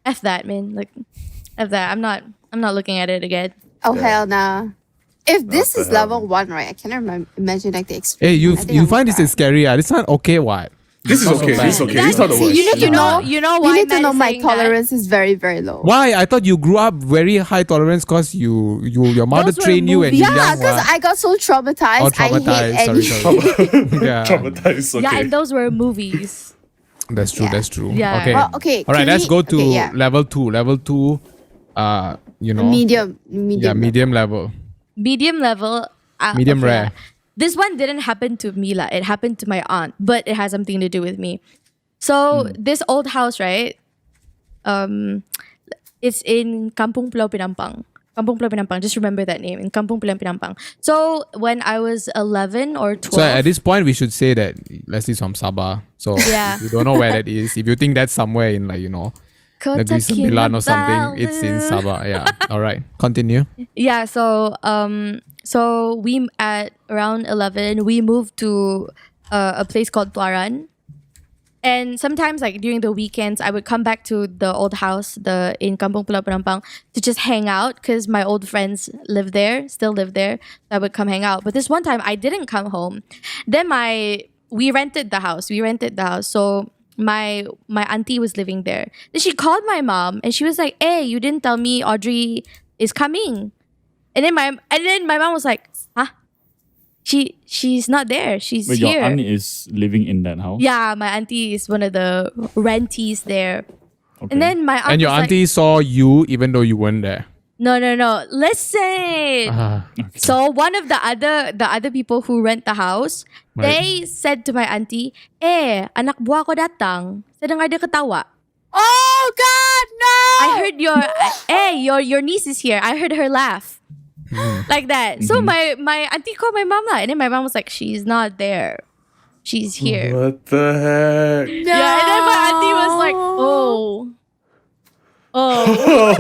F that, man. Like, F that. I'm not looking at it again. Oh hell nah. If this the is hell, level 1, right, I cannot imagine like the Hey, experience. you find this is scary, This one okay, what? This is Not so okay. bad. This is okay. This is not the See, worst. you need to You know. know You why need to Matt know is my saying that? tolerance is very, very low. Why? I thought you grew up very high tolerance because your mother Those were trained you when movies. you were Yeah, young. because what? I got so traumatized. Oh, traumatized. I hate Sorry, any. sorry. Yeah, Traumatized. Okay. Yeah, and those were movies. that's true. Yeah. That's true. Yeah. Okay. Well, okay, All right. can Let's we- go to okay, yeah. level 2. Level 2. Medium. Yeah, medium level. Medium level. Medium okay, rare. yeah. This one didn't happen to Mila. It happened to my aunt, but it has something to do with me. So this old house, right? It's in Kampung Pulau Pinampang. Kampung Pulau Pinampang. Just remember that name. In Kampung Pulau Pinampang. So when I was 11 or 12. So at this point, we should say that Leslie's from Sabah. So Yeah. if you don't know where that is, if you think that's somewhere in Kota Negeri Sembilan or something, Kinabalu. it's in Sabah. Yeah. All right. Continue. Yeah, so we at around 11 we moved to a place called Tuaran. And sometimes like during the weekends I would come back to the old house in Kampung Pulau Penampang to just hang out because my old friends still live there. So I would come hang out. But this one time I didn't come home. Then we rented the house. So my auntie was living there. Then she called my mom and she was like, "Hey, you didn't tell me Audrey is coming." And then my mom was like, "Huh? She's not there. She's Wait, here." your aunt is living in that house? Yeah, my auntie is one of the rentees there. Okay. And then my aunt And your was auntie saw you even though you weren't there. like, no. Listen. So one of the other people who rent the house, they said to my auntie, anak buah ko datang. Sedang ada ketawa. Oh God, no! I heard your niece is here. I heard her laugh. Like that. So my auntie called my mom and then my mom was like, she's not there. She's here. What the heck? No. Yeah, and then my auntie was like, oh. Oh,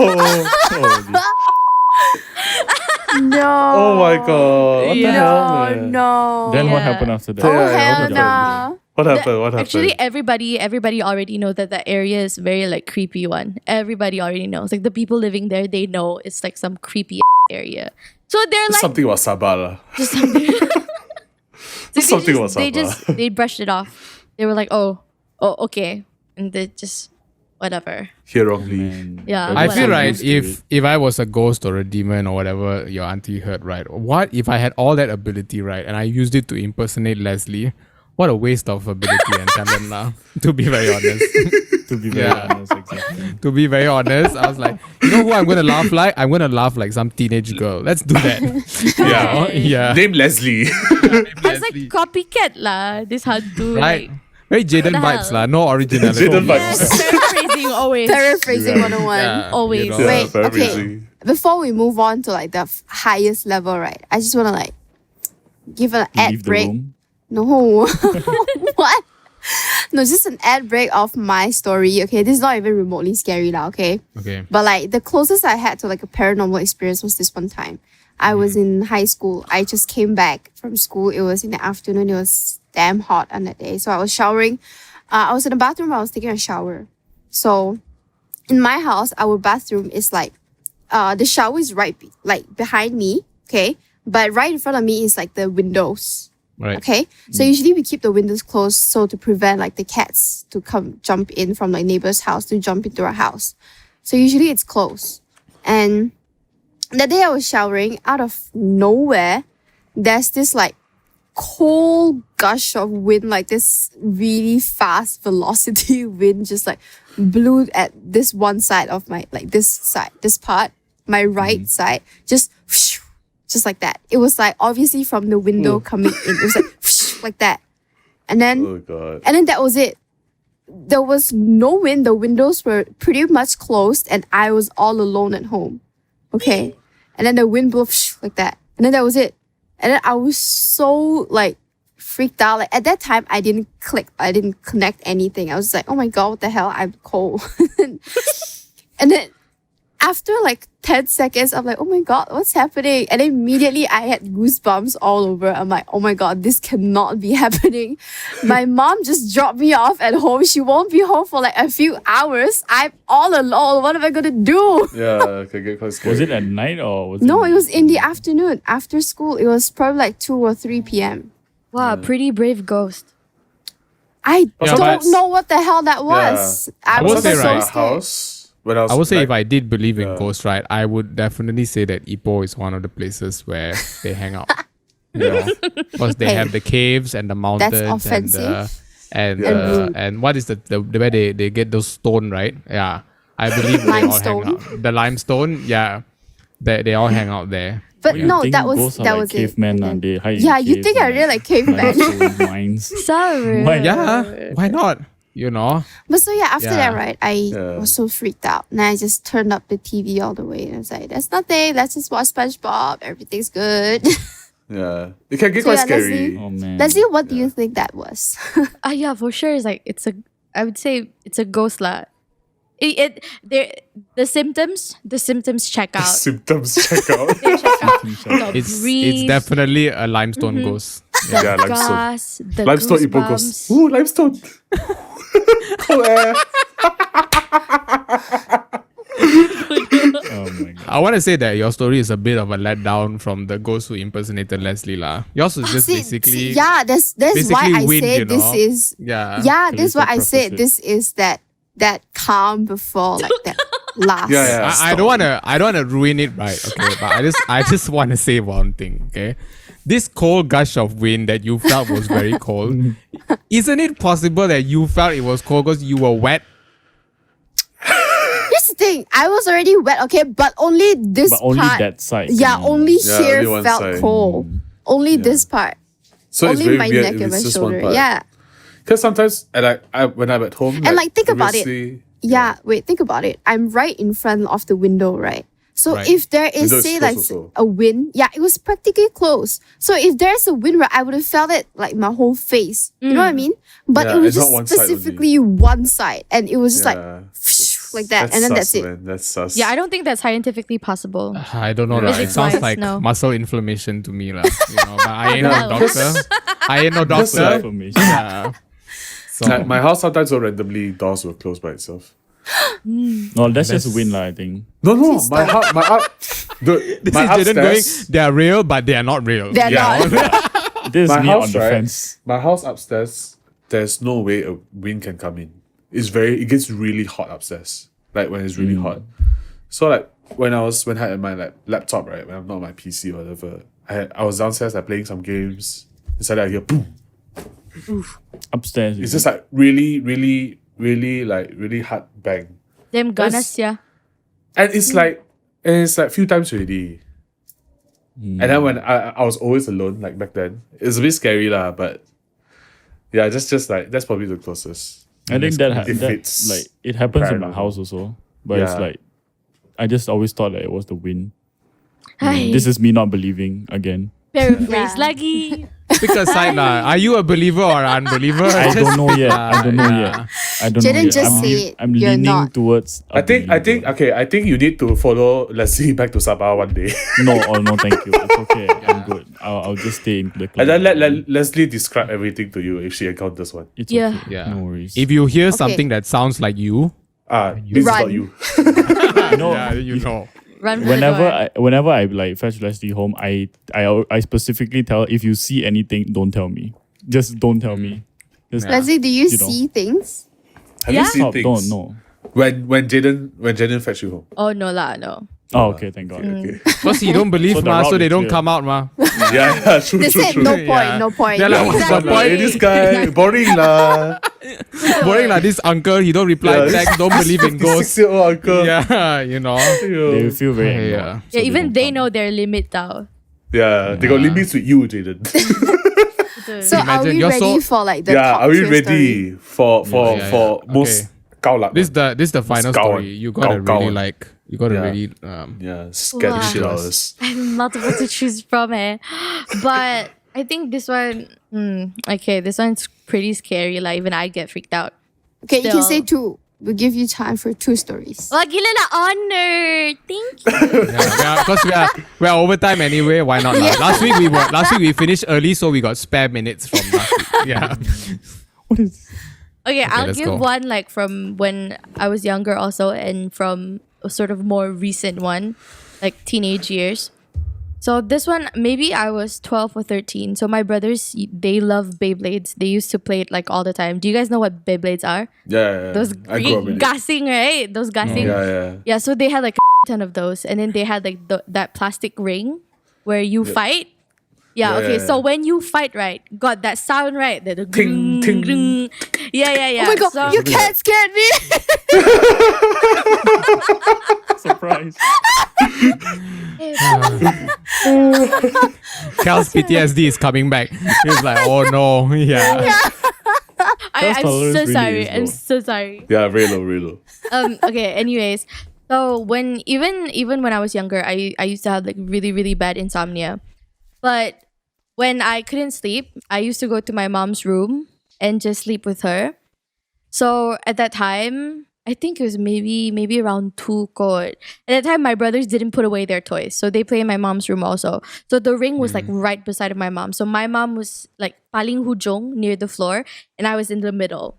No. Oh my god. What the hell, No, man? no. Then what Yeah. happened after that? Oh, Yeah, hell what no. What happened? What happened? Actually, everybody already know that that area is very like creepy one. Everybody already knows. Like the people living there, they know it's like some creepy area. So they're Just like something about Sabah lah. just something. Just something about they Sabah. they brushed it off. They were like, oh, okay, and they just whatever. Hear wrongly. Man, Yeah, I Well, feel I'm right used to if I was a ghost or a demon or whatever your auntie heard, right? What if I had all that ability, right, and I used it to impersonate Leslie? What a waste of ability and talent, lah. To be very honest. to be very Yeah. honest, exactly. To be very honest, I was like, you know who I'm gonna laugh like? I'm gonna laugh like some teenage girl. Let's do that. Yeah. Yeah. Name Leslie. That's like copycat lah. This hantu, Right. like Very Jaden What the vibes, hell? lah. No originality. Jaden vibes. yes, paraphrasing always. Paraphrasing 101. Yeah, Always. you know. Yeah, Wait, very okay. busy. Before we move on to like the highest level, right? I just want to like give an ad Leave the break. room. No. What? No, just an ad break of my story. Okay, this is not even remotely scary now, okay? Okay. But like the closest I had to like a paranormal experience was this one time. I was in high school. I just came back from school. It was in the afternoon. It was damn hot on that day. So I was showering. I was in the bathroom. I was taking a shower. So in my house, our bathroom is like, the shower is right behind me. Okay. But right in front of me is like the windows. Right. Okay. So usually we keep the windows closed so to prevent like the cats to come jump in from like neighbor's house to jump into our house. So usually it's closed. And that day I was showering, out of nowhere, there's this like cold gush of wind, like this really fast velocity wind just like blew at this one side of my, like this side, this part, my right side, just like that. It was like obviously from the window coming in. It was like like that. And then Oh god. and then that was it. There was no wind. The windows were pretty much closed and I was all alone at home. Okay. And then the wind blew like that. And then that was it. And then I was so like freaked out. Like at that time, I didn't connect anything. I was like, oh my God, what the hell? I'm cold. And then after like 10 seconds, I'm like, oh my God, what's happening? And immediately I had goosebumps all over. I'm like, oh my God, this cannot be happening. My mom just dropped me off at home. She won't be home for like a few hours. I'm all alone. What am I going to do? Yeah, okay, get quite scary. Was it at night or was No, it? it was in the afternoon after school. It was probably like 2 or 3 p.m. Wow, pretty brave ghost. I Yeah, don't but- know what the hell that was. I will was say, so right, scared. house when I was I would say like, if I did believe in Yeah. ghosts, right, I would definitely say that Ipoh is one of the places where they hang out. You know, because they Hey, have the caves and the mountains offensive. and And rude. and what is the where they get those stone, right? Yeah, I believe they all Limestone? hang out. The limestone, yeah, they all hang out there. But You no, think that was ghosts are that like was cavemen, it. and And they then- hide in yeah, you caves think I and, really like caveman. limestone mines. Sorry. Why- Yeah, why not? You know, But so yeah, after that, Yeah. right, I Yeah. was so freaked out. And I just turned up the TV all the way and I was like, "There's nothing. Let's just watch SpongeBob. Everything's good." yeah, it can get So quite yeah, scary. Oh man. Leslie, what do you think that was? Yeah, for sure. It's like I would say it's a ghost lah. The symptoms check out. Symptoms check out. They check out. The it's breeze, definitely a limestone ghost. Yeah. Yeah, limestone. gas, the Limestone Ipoh goosebumps. ghost. Ooh, limestone. Cool air. Oh my god. I want to say that your story is a bit of a letdown from the ghost who impersonated Leslie lah. Yours is just basically yeah, that's why basically I wind, say you this know? is yeah. that's why I Calista said prefaced it. this is that calm before like that last. Yeah. I don't wanna ruin it, right? Okay, but I just wanna say one thing, okay? This cold gush of wind that you felt was very cold. Isn't it possible that you felt it was cold because you were wet? Here's the thing, I was already wet, okay, but only this But only part. that side. Yeah, only Yeah, here only one felt side. cold. Only this part. So it's only very my weird neck if and my it's just one shoulder. part. Yeah. Because sometimes, when I'm at home, And like think about it. obviously- Yeah, wait, think about it. I'm right in front of the window, right? So Right. if there is, Window is say, closed like also. a wind, yeah, it was practically close. So if there's a wind, right, I would have felt it like my whole face. You know what I mean? But Yeah, it was it's not just one side only. specifically one side. And it was just like, Yeah. like that, and then that's it. Man. That's sus. Yeah, I don't think that's scientifically possible. I don't know. Yeah. It sounds Physics-wise, like no. muscle inflammation to me. But I ain't no Well. doctor. I ain't no That's doctor. like- Information. Yeah. So, Like my house sometimes will randomly doors will close by itself. No, that's just a win, lah, I think. No, my house, dude, this my is Jaden going, upstairs, they are real, but they are not real. They're Yeah. not. This is my me house, on the right? fence. My house upstairs, there's no way a wind can come in. It gets really hot upstairs. Like when it's really hot. So like when I had my like laptop, right, when I'm not on my PC or whatever, I was downstairs like playing some games. Inside I hear boom. Upstairs. It's just like really, really, really like really hard bang. Them ganas, yeah. And it's like a few times already. And then when I was always alone, like back then, it's a bit scary lah. But yeah, just like that's probably the closest. I think that If it's like it happens in my paranormal. house also, but it's Yeah. like I just always thought that it was the wind. Hi. This is me not believing again. Paraphrase Yeah. lagi. Pick a side lah. Are you a believer or an unbeliever? I don't know yet. I don't know Yeah. yet. I don't Jaden know yet. just I'm, say it. I'm You're leaning not. towards. a I think believer. I think you need to follow Leslie back to Sabah one day. No, no, thank you. It's okay. I'm good. I'll just stay in the club. And then let Leslie describe everything to you if she encounters one. It's Yeah. okay. Yeah. No worries. If you hear Okay. something that sounds like you, This is Run. not you. you know, you know. Run for the door. whenever I like fetch Leslie home, I specifically tell her, if you see anything, don't tell me. Just don't tell me. Just Leslie, do you You know. see things? Have Yeah. you seen stop, things? don't no. When Jaden fetch you home. Oh no lah, no. Oh, okay, thank God. Okay. Because you don't believe So the ma, so route they is don't clear. come out ma. Yeah, true, They true, said true. no point, Yeah. no point. They're like, what's the Exactly. point? Hey, this guy boring lah. Boring like this uncle, he don't reply Yeah, text, don't believe in ghosts. 56-year-old uncle. Yeah, you know. They feel very Yeah. ignored, Yeah, so Yeah, even don't they come. know their limit now. Yeah, they got limits with you, Jaden. So are Imagine we you're ready so- for like the Yeah, top are we tier ready for Yeah. most Kaolak? This the final Gao- story. You gotta Gao- really Gao. like you gotta Yeah. really Yeah, scared the Wow. shit out of us. I have multiple to choose from, but I think this one, okay, this one's pretty scary. Like even I get freaked out. Okay, you can Still. say two. We'll give you time for 2 stories. Wah, gila na honor. Thank you. because we are overtime anyway. Why not? lah? Last week we finished early, so we got spare minutes from last week. Yeah. Okay, I'll let's give go. one like from when I was younger also, and from a sort of more recent one, like teenage years. So this one, maybe I was 12 or 13. So my brothers, they love Beyblades. They used to play it like all the time. Do you guys know what Beyblades are? Yeah, Those I grew up with it. gassing, right? Those gassing. Yeah. Yeah, so they had like a ton of those, and then they had like that plastic ring where you fight. Yeah, Yeah, okay. yeah, So yeah. when you fight, right, got that sound, right? The Ting, ting. ting. Yeah. Oh my god, So, you can't scare me! Surprise. Cal's PTSD is coming back. He's like, oh no, yeah. I'm tolerance so really sorry. is I'm low. so sorry. Yeah, very low. Okay, anyways. So when even when I was younger, I used to have like really, really bad insomnia. But when I couldn't sleep, I used to go to my mom's room and just sleep with her. So at that time, I think it was maybe around 2 kot. At that time, my brothers didn't put away their toys. So they play in my mom's room also. So the ring was like right beside of my mom. So my mom was like paling hujong near the floor and I was in the middle.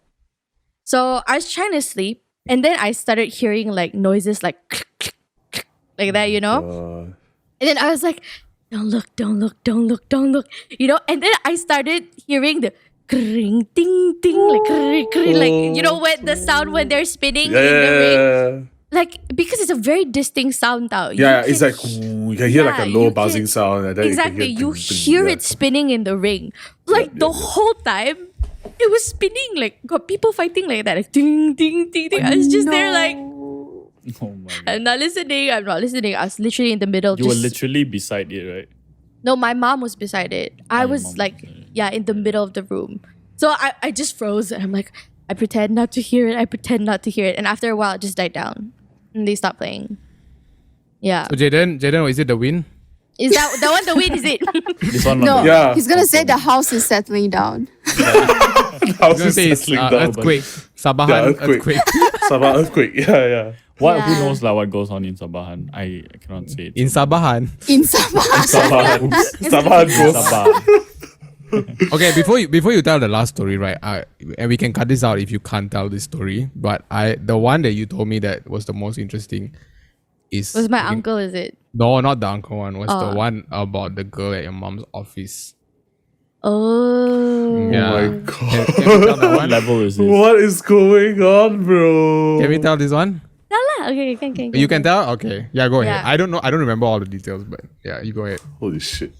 So I was trying to sleep and then I started hearing like noises like click, click, click, like that, you know? And then I was like, don't look. You know? And then I started hearing the kring, ting, ting, like, kring, like, you know, when the sound when they're spinning in the ring. Yeah. Like, because it's a very distinct sound out. Yeah, You it's can like you can hear like a yeah, low you buzzing can- sound. And then exactly. You, You can hear hear yeah. it spinning in the ring. Like the whole time, it was spinning. Like got people fighting like that. Like ding, ding, ding, ding. I was just there like, Oh my God. I'm not listening. I was literally in the middle. You were just, literally beside it, right? no, my mom was beside it. I your was mom like, was beside it. yeah, in the middle of the room. So I just froze and I'm like, I pretend not to hear it. And after a while, it just died down. And they stopped playing. Yeah. So Jaden, is it the win? Is that one the win, is it? This one, No, Yeah. he's gonna say the house is settling down. House I was gonna is say it's settling down. earthquake. Sabahan Yeah, earthquake. earthquake. Sabah earthquake. Yeah. Who Yeah. knows like what goes on in Sabahan? I cannot say it. In Sabahan. In Sabah. Sabahan. Sabahan ghost. Sabahan. Okay, before you tell the last story, right? And we can cut this out if you can't tell this story. But the one that you told me that was the most interesting Was my uncle, is it? No, not the uncle one. Was the Oh. one about the girl at your mom's office. Oh. Yeah. My Can god. we tell that What one? level is this? What is going on, bro? Can we tell this one? No, no. Okay, can. You can tell? Okay. Yeah, go ahead. Yeah. I don't know. I don't remember all the details, but yeah, you go ahead. Holy shit.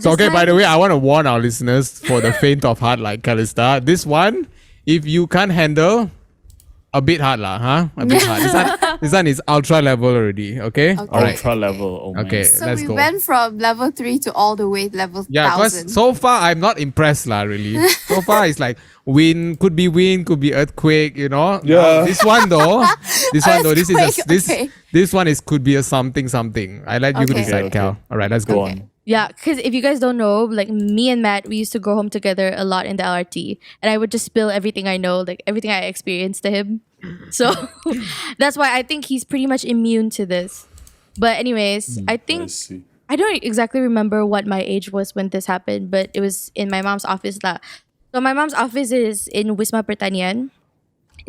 So, okay, by the way, I want to warn our listeners for the faint of heart like Callista. This one, if you can't handle, a bit hard lah, huh? A bit hard. This one is ultra level already, okay? Okay. Alright. Ultra level. Oh man. Okay, So let's we go. went from level 3 to all the way level Yeah, 1000. because so far I'm not impressed lah, really. So far it's like wind, could be earthquake, you know? Yeah. This one though, this Earthquake, this one is could be a something. I let you Okay. decide, Okay. Cal. Alright, let's go. Go on. Yeah, because if you guys don't know, like me and Matt, we used to go home together a lot in the LRT, and I would just spill everything I know, like everything I experienced to him. So that's why I think he's pretty much immune to this. But anyways, I I think see. I don't exactly remember what my age was when this happened, but it was in my mom's office lah. So my mom's office is in Wisma Pertanian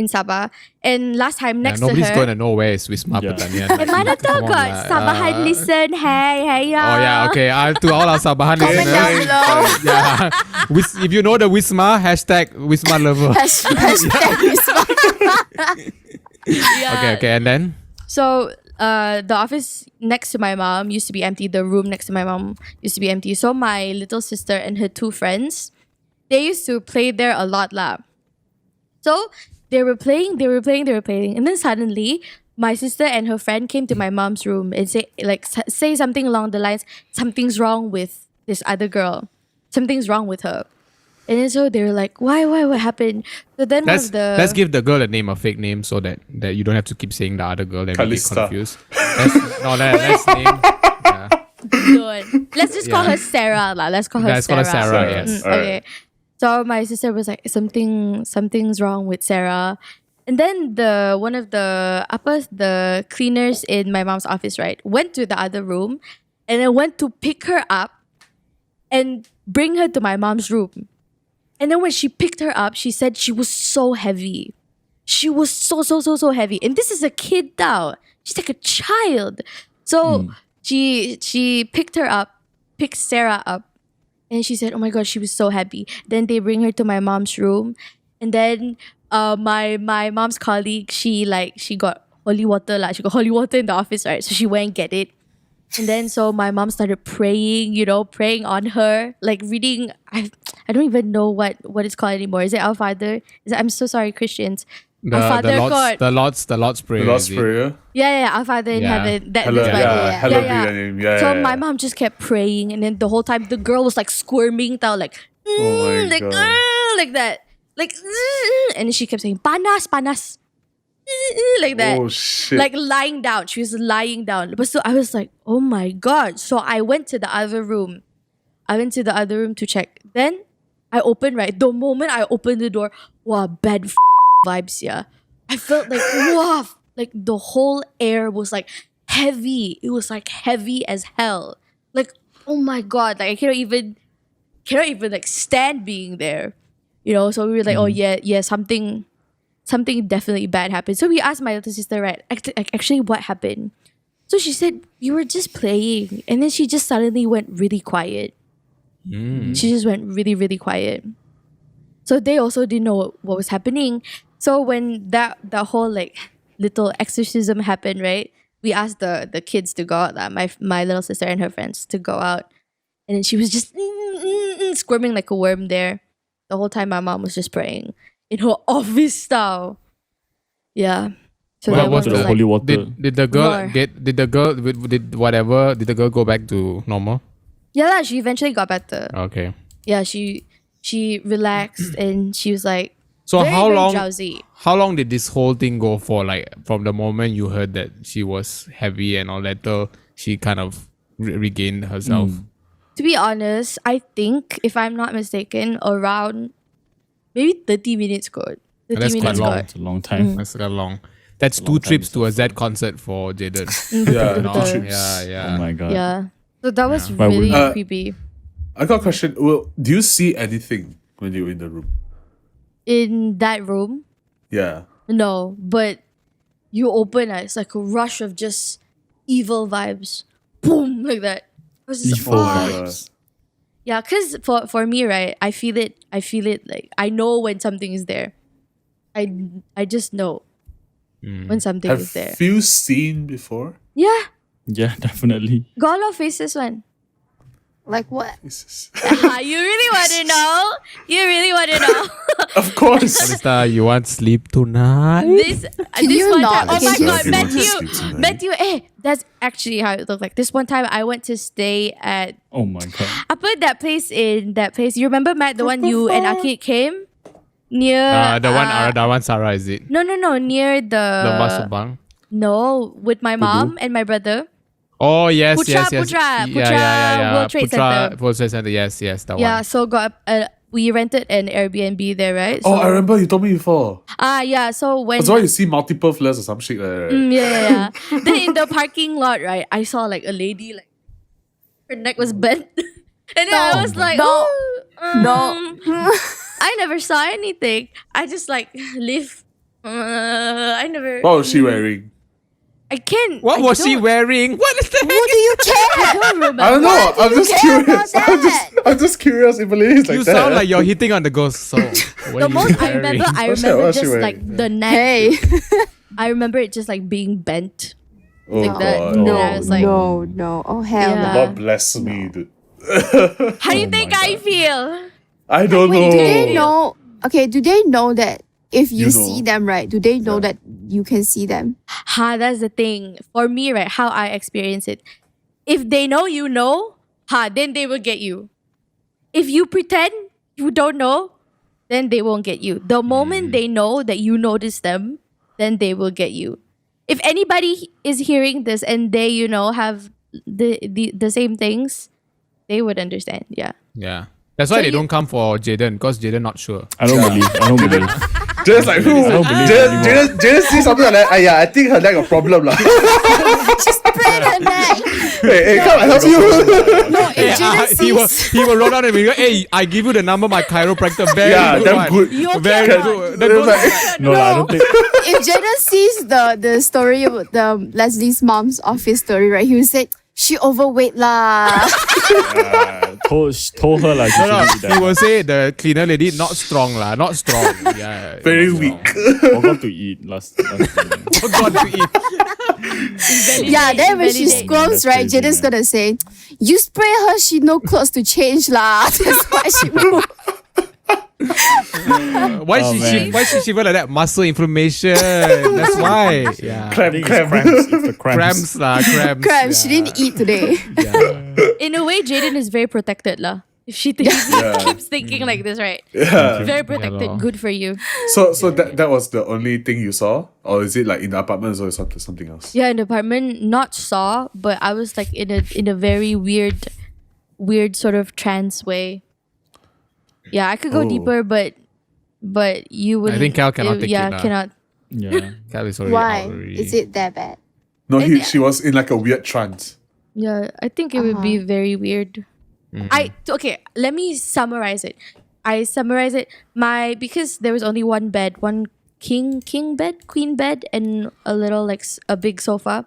in Sabah, and last time Yeah, next to nobody's her. gonna know where is Wisma Yeah. Pertanian. Eh, mana tahu Come on kot lah. Sabahan listen. Hey, Oh yeah, okay. To all our Sabahan Comment down listeners. below. Yeah. If you know the Wisma, hashtag Wisma lover. Hashtag Wisma. Yeah. Okay, and then? So the office next to my mom used to be empty. The room next to my mom used to be empty. So my little sister and her two friends, they used to play there a lot lah. So they were playing, and then suddenly my sister and her friend came to my mom's room and say something along the lines, something's wrong with this other girl, something's wrong with her. And then so they were like, why, what happened? So then Let's give the girl a fake name, so that you don't have to keep saying the other girl and we get Calista. confused. Let's name. Yeah. Good. Let's just call Yeah. her Sarah lah. Let's call her Let's call her Sarah. Sarah, yes. Okay. So my sister was like, something's wrong with Sarah. And then one of the cleaners in my mom's office, right, went to the other room and then went to pick her up and bring her to my mom's room. And then when she picked her up, she said she was so heavy. She was so heavy. And this is a kid now. She's like a child. So she picked Sarah up. And she said, oh my God, she was so happy. Then they bring her to my mom's room. And then my mom's colleague, she got holy water. She got holy water in the office, right? So she went and get it. And then so my mom started praying, praying on her, like reading. I don't even know what it's called anymore. Is it Our Father? I'm so sorry, Christians. Our Father God. The Lord's Prayer. The Lord's is it? Prayer. Yeah, Our Father in Yeah. heaven. That's Hello, what yeah, hello be yeah. your name. Yeah, So yeah, my yeah. mom just kept praying, and then the whole time the girl was like squirming, like, Oh my like, God. like that, like, and then she kept saying panas, like that. Oh shit. Like lying down. She was lying down. But so I was like, oh my God. So I went to the other room. To check. Then I opened, right? The moment I opened the door, wow, bad vibes, yeah. I felt like, wow, like the whole air was like heavy. It was like heavy as hell. Like, oh my God. Like I cannot even like stand being there. So we were like, oh yeah, something definitely bad happened. So we asked my little sister, right, actually what happened? So she said, we were just playing. And then she just suddenly went really quiet. She just went really, really quiet. So they also didn't know what was happening. So when that whole like little exorcism happened, right, we asked the kids to go out, my little sister and her friends to go out. And then she was just squirming like a worm there. The whole time my mom was just praying in her office style. Yeah. So What that happened was to the like, holy water. Did the girl Roar. did the girl go back to normal? yeah, lah, she eventually got better. Okay. Yeah, she relaxed and she was like So very, how very long drowsy. how long did this whole thing go for? Like from the moment you heard that she was heavy and all that till she kind of regained herself. To be honest, I think if I'm not mistaken, around maybe 30 minutes good. The That's 3 quite minutes long. got. It's a long time. That's quite long. That's A 2 long time trips is to a so Z concert for Jaden. Yeah, You know? 2 trips. Yeah. Oh my god. Yeah. So that was Yeah. Why really wouldn't- creepy. I got a question. Well, do you see anything when you're in the room? In that room, Yeah. no, but you open it, it's like a rush of just evil vibes. Boom, like that. I was just, Evil Oh my "Oh." god. Yeah, because for me, right, I feel it like I know when something is there. I just know when something Have is there. you seen before? Yeah. Yeah, definitely. Got a lot of faces one. Like what? Jesus. You really want to know? You really want to know? Of course. Sister, you want sleep tonight? This you one not? time. Oh my Can you god, sleep Matthew. tonight? Matthew, that's actually how it looked like. This one time I went to stay at Oh my god. I put that place. You remember, Matt, the one you and Akid came? Near The one Sarah, is it? No, near The the Masubang? No, with my mom and my brother. Oh, yes, Putra, yes, yes. Putra World Trade Center. World Trade Center, yes, that Yeah, one. so we rented an Airbnb there, right? Oh, So, I remember you told me before. yeah, so when That's why you see multiple flares or some shit like that. Right? yeah. Then in the parking lot, right, I saw like a lady, like her neck was bent, and then I was like, No. "Ooh, No. I never saw anything. I just like live. I never. What was she wearing? I can't. What I was she don't- wearing? What is that? What do you care? I don't remember. I don't know. I'm just care about curious. that? I'm just curious if Malay is like You that. sound like you're hitting on the ghost. So, what The are you most I wearing? remember, What's she just wearing? like the neck. Hey. I remember it just like being bent. Oh like that. god. No. Oh, I was like- no. Oh hell Yeah. God bless me, dude. How do you Oh think my I God. feel? I don't know. Do they know? Okay, do they know that if you, You see know. them, right? Do they know that you can see them? That's the thing. For me, right, how I experience it. If they know you know, then they will get you. If you pretend you don't know, then they won't get you. The moment they know that you notice them, then they will get you. If anybody is hearing this and they, have the same things, they would understand. Yeah. Yeah. That's why So they you- don't come for Jaden, because Jaden not sure. I don't believe. I don't believe. Just like who? I don't believe it anymore. Just see something like that. Yeah, I think her leg a problem lah. Spread her neck. hey, come I help you. No, if Jaden He will roll down and be like, hey, I give you the number, my chiropractor. Very Yeah, good damn one. good. You okay Very or not? good. That goes- No, I don't think. if Jaden sees the story about the Leslie's mom's office story, right? He will say she overweight lah. Told her like. No, he will say the cleaner lady not strong lah, not strong. Yeah, Very not weak. strong. Forgot to eat last time. Forgot to eat. Yeah, then when she Validate. squirms, That's right, crazy, Jaden's man. gonna say, "You spray her, she no clothes to change lah." That's why she move. Why Oh, she man. why she shiver like that? Muscle inflammation. That's why. Yeah. I think it's cramps. It's the cramps. Cramps lah, cramps. Crap, she yeah. didn't eat today. Yeah. In a way, Jaden is very protected lah. If she keeps thinking like this, right? Yeah. Very protected. lor. Good for you. So that was the only thing you saw, or is it like in the apartment or something else? Yeah, in the apartment, not saw, but I was like in a very weird sort of trance way. Yeah, I could go Oh. deeper, but you would. I think Cal cannot take yeah, it lah. cannot. Yeah. Cal is already Why? out already. Is it that bad? No, she was in like a weird trance. Yeah, I think it would be very weird. Okay, let me summarize it. I summarize it. Because there was only one bed, one king bed, queen bed, and a little like a big sofa.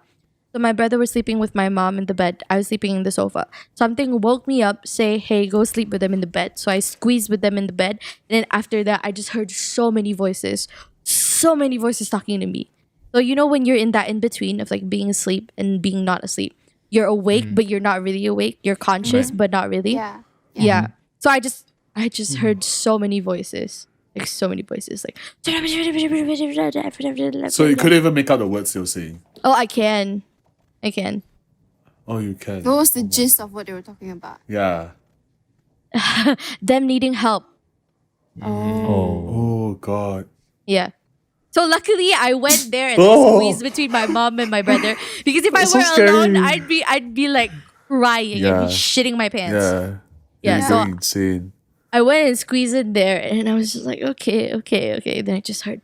So my brother was sleeping with my mom in the bed. I was sleeping in the sofa. Something woke me up, say, "Hey, go sleep with them in the bed." So I squeezed with them in the bed. And then after that, I just heard so many voices talking to me. So when you're in that in between of like being asleep and being not asleep, you're awake but you're not really awake. You're conscious but not really. Yeah. Yeah. So I just heard so many voices. Like so many voices. Like So you couldn't even make out the words they were saying. Oh, I can. Oh, you can. What was the gist of what they were talking about? Yeah. Them needing help. Oh. Oh God. Yeah. So luckily I went there and Oh. squeezed between my mom and my brother. Because if I That's so were alone, scary. I'd be like crying Yeah. and be shitting my pants. Yeah. Yeah, You're so- going insane. I went and squeezed in there, and I was just like, okay. Then I just heard.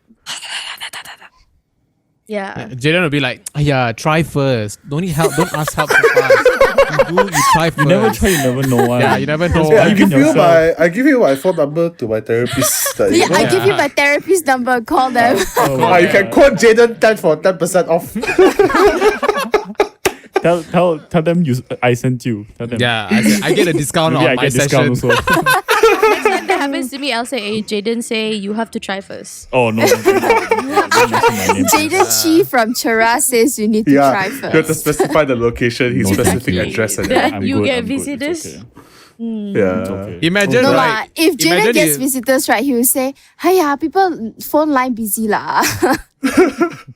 Yeah. Jaden will be like, yeah, try first. Don't need help. Don't ask help so fast. You try first. You never try, you never know. Yeah, you never know. Yeah, Believe I give you my phone number to my therapist. That Yeah, you know. I give you my therapist number. Call them. You can quote Jaden 10 for 10% off. Tell them I sent you. Tell them. Yeah, I get a discount Maybe on I my get session. discount also. Next time that happens to me, I'll say, hey, Jaden, say you have to try first. Oh no. Don't mention my name. Jaden Chi from Chera says you need to try You have to first. specify the location, his No, specific thank you. address, and Then everything. you good, get I'm good, it's visitors. okay. Yeah. It's okay. Imagine, No right? lah. If Jaden Imagine gets if- visitors, right, he will say, "Hiya, people phone line busy lah."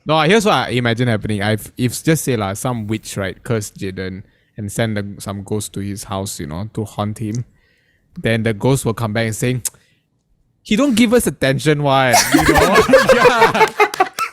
No, here's what I imagine happening. If just say some witch, right, curse Jaden and send some ghost to his house, to haunt him. Then the ghost will come back and say, he don't give us attention, why?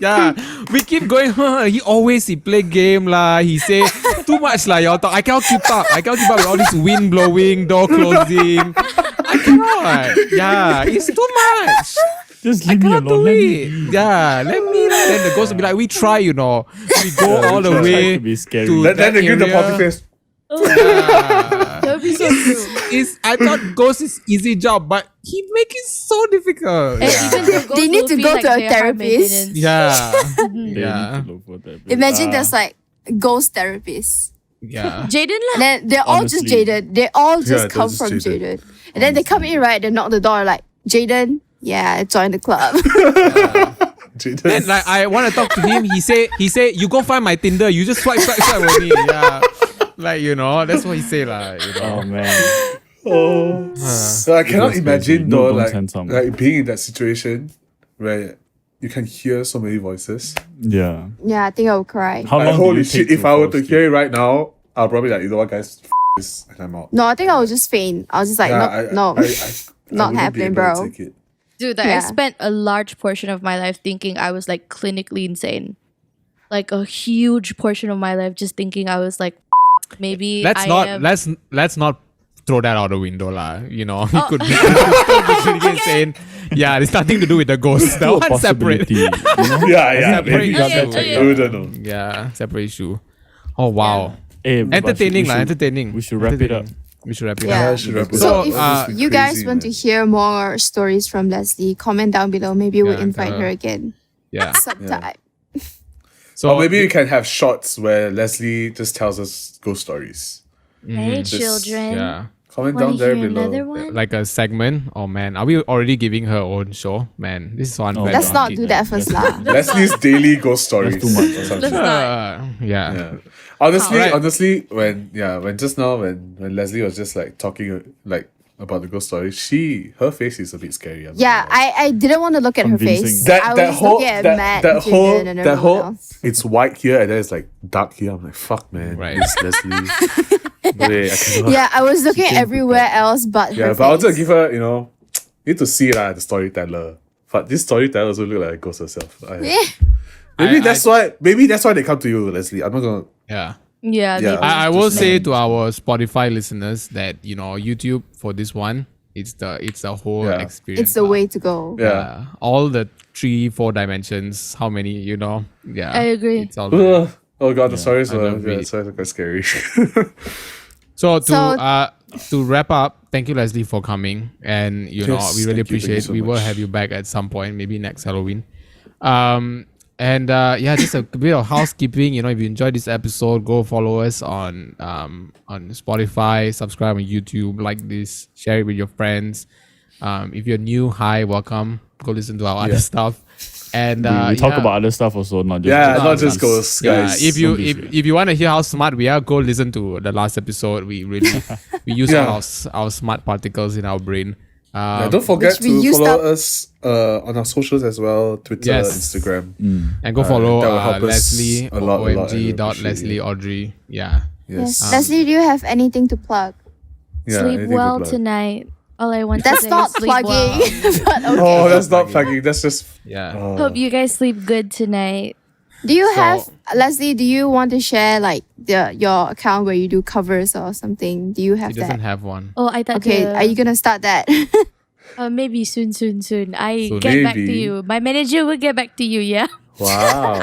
Yeah. We keep going, he play game lah. He say too much lah, y'all talk. I cannot keep up with all this wind blowing, door closing. I cannot. Yeah, it's too much. Just I leave me cannot alone. do Let it. me Yeah, let me. Then the ghost will be like, we try, We go all the try way to be scary. to Then that they give the area. puppy face. Yeah. That would be so true. I thought ghost is easy job, but he make it so difficult. And Yeah. even though ghosts They need will to feel go like to a they're hard therapist. maintenance. Yeah. They Yeah. need to look for that. Imagine there's like ghost therapists. Yeah. Jaden lah. And then they're all just Honestly. Jaden. They all just Yeah, come that's from Jaden. Jaden. And then they come in, right? They knock the door like, Jaden, yeah, join the club. Jaden. Then like I want to talk to him. He say you go find my Tinder. You just swipe only. Yeah. Like that's what he say lah. Oh man. So I cannot That's imagine crazy. No, though, don't like send some. being in that situation where you can hear so many voices. Yeah. Yeah, I think I will cry. How Like, long do holy you shit! take If I were to fall hear it right now, I'll probably like, you know what, guys, this, and I'm out. No, I think I will just faint. I was just like, no. Not wouldn't be happening, able to bro. take it. Dude, Yeah. I spent a large portion of my life thinking I was like clinically insane. Like a huge portion of my life just thinking I was like, maybe Let's I not am. let's not throw that out the window lah. He could be clinically insane. Yeah, it's nothing to do with the ghost. That Still a one separate. possibility, you know? Yeah, Separate maybe. issue. You don't know. Yeah, separate issue. Oh wow. Hey, but Entertaining we lah, should- entertaining. We should wrap it up. We should wrap it Yeah. up. I should wrap it So up. if uh, you guys want to hear more stories from Leslie, comment down below. Maybe we'll Yeah, invite the- her again Yeah. sometime. So Or maybe we can have shots where Leslie just tells us ghost stories. Hey, Just- children. yeah. Comment Want down to there hear below. another one? Like a segment. Oh man, are we already giving her own show? Man, this is so unfair. Let's to not Ankit. do that first lah. Leslie's daily ghost stories. That's too much. or something. Let's not. Yeah. Yeah. Honestly, Alright. when just now when Leslie was just like talking like about the ghost story, her face is a bit scary. I'm not Yeah, gonna lie. I didn't want to look at her Convincing. face. that I was that just whole looking at that, Matt, that whole Jaden, and that everyone whole else. it's white here and then it's like dark here. I'm like, fuck man, Right. it's Leslie. Wait, I cannot. Yeah, I was looking came everywhere else but Yeah, her but I wanted to face. give her, need to see the storyteller. But this storyteller also look like a ghost herself. Maybe that's why they come to you, Leslie. I'm not gonna. Yeah. Yeah. Yeah. I will say to our Spotify listeners that YouTube for this one, it's the whole Yeah. experience. It's the lah. way to go. Yeah. All the 3-4 dimensions. How many? Yeah. I agree. It's all there. Ugh. Oh god, the stories I were love it. quite scary. So So- to wrap up, thank you Leslie for coming, and Yes, we really thank you appreciate. so We will much. have you back at some point, maybe next Halloween. Just a bit of housekeeping. If you enjoyed this episode, go follow us on Spotify, subscribe on YouTube, like this, share it with your friends. If you're new, hi, welcome. Go listen to our other stuff. And we talk about other stuff also, not just not just ghosts, Yeah, guys. if Don't be you scared. if you want to hear how smart we are, go listen to the last episode. We really we use Yeah. all our smart particles in our brain. Yeah, don't forget Which we to used follow up- us on our socials as well, Twitter, Yes. Instagram. And go follow that will help us Leslie a lot, and I OMG dot appreciate Leslie it. Audrey. Yeah. Yes. Leslie, do you have anything to plug? Yeah, Sleep anything to well plug. tonight. All I want That's to say not is sleep plugging. well. But okay. Oh, that's not plugging. That's just. Yeah. Oh. Hope you guys sleep good tonight. Do you So- have Leslie? Do you want to share like your account where you do covers or something? Do you have He doesn't that? have one. Oh, I thought. Okay, are you gonna start that? Maybe soon. I Soon. get back to Maybe. you. My manager will get back to you. Yeah. Wow,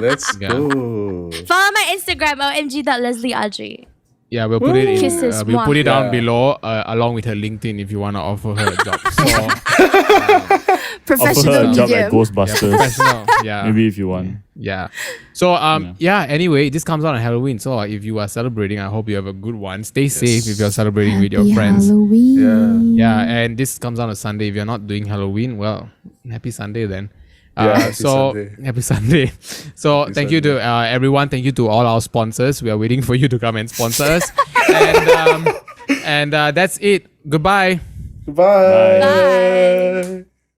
that's Yeah. cool. Follow my Instagram omg.leslieaudrey. Yeah, we'll put it in. Kisses, We'll put it down Yeah. below, along with her LinkedIn if you want to offer her a job. So, Offer her Professional a job at medium. Ghostbusters. professional. Yeah. Maybe if you want. Yeah. So yeah. Anyway, this comes out on Halloween. So if you are celebrating, I hope you have a good one. Stay safe if you're celebrating with your Happy friends. Halloween. Yeah, and this comes out on Sunday. If you're not doing Halloween, well, happy Sunday then. Yeah, happy so Sunday. happy Sunday. So Happy thank you to everyone. Thank you to all our sponsors. We are waiting for you to come and sponsor us. And that's it. Goodbye. Goodbye. Bye.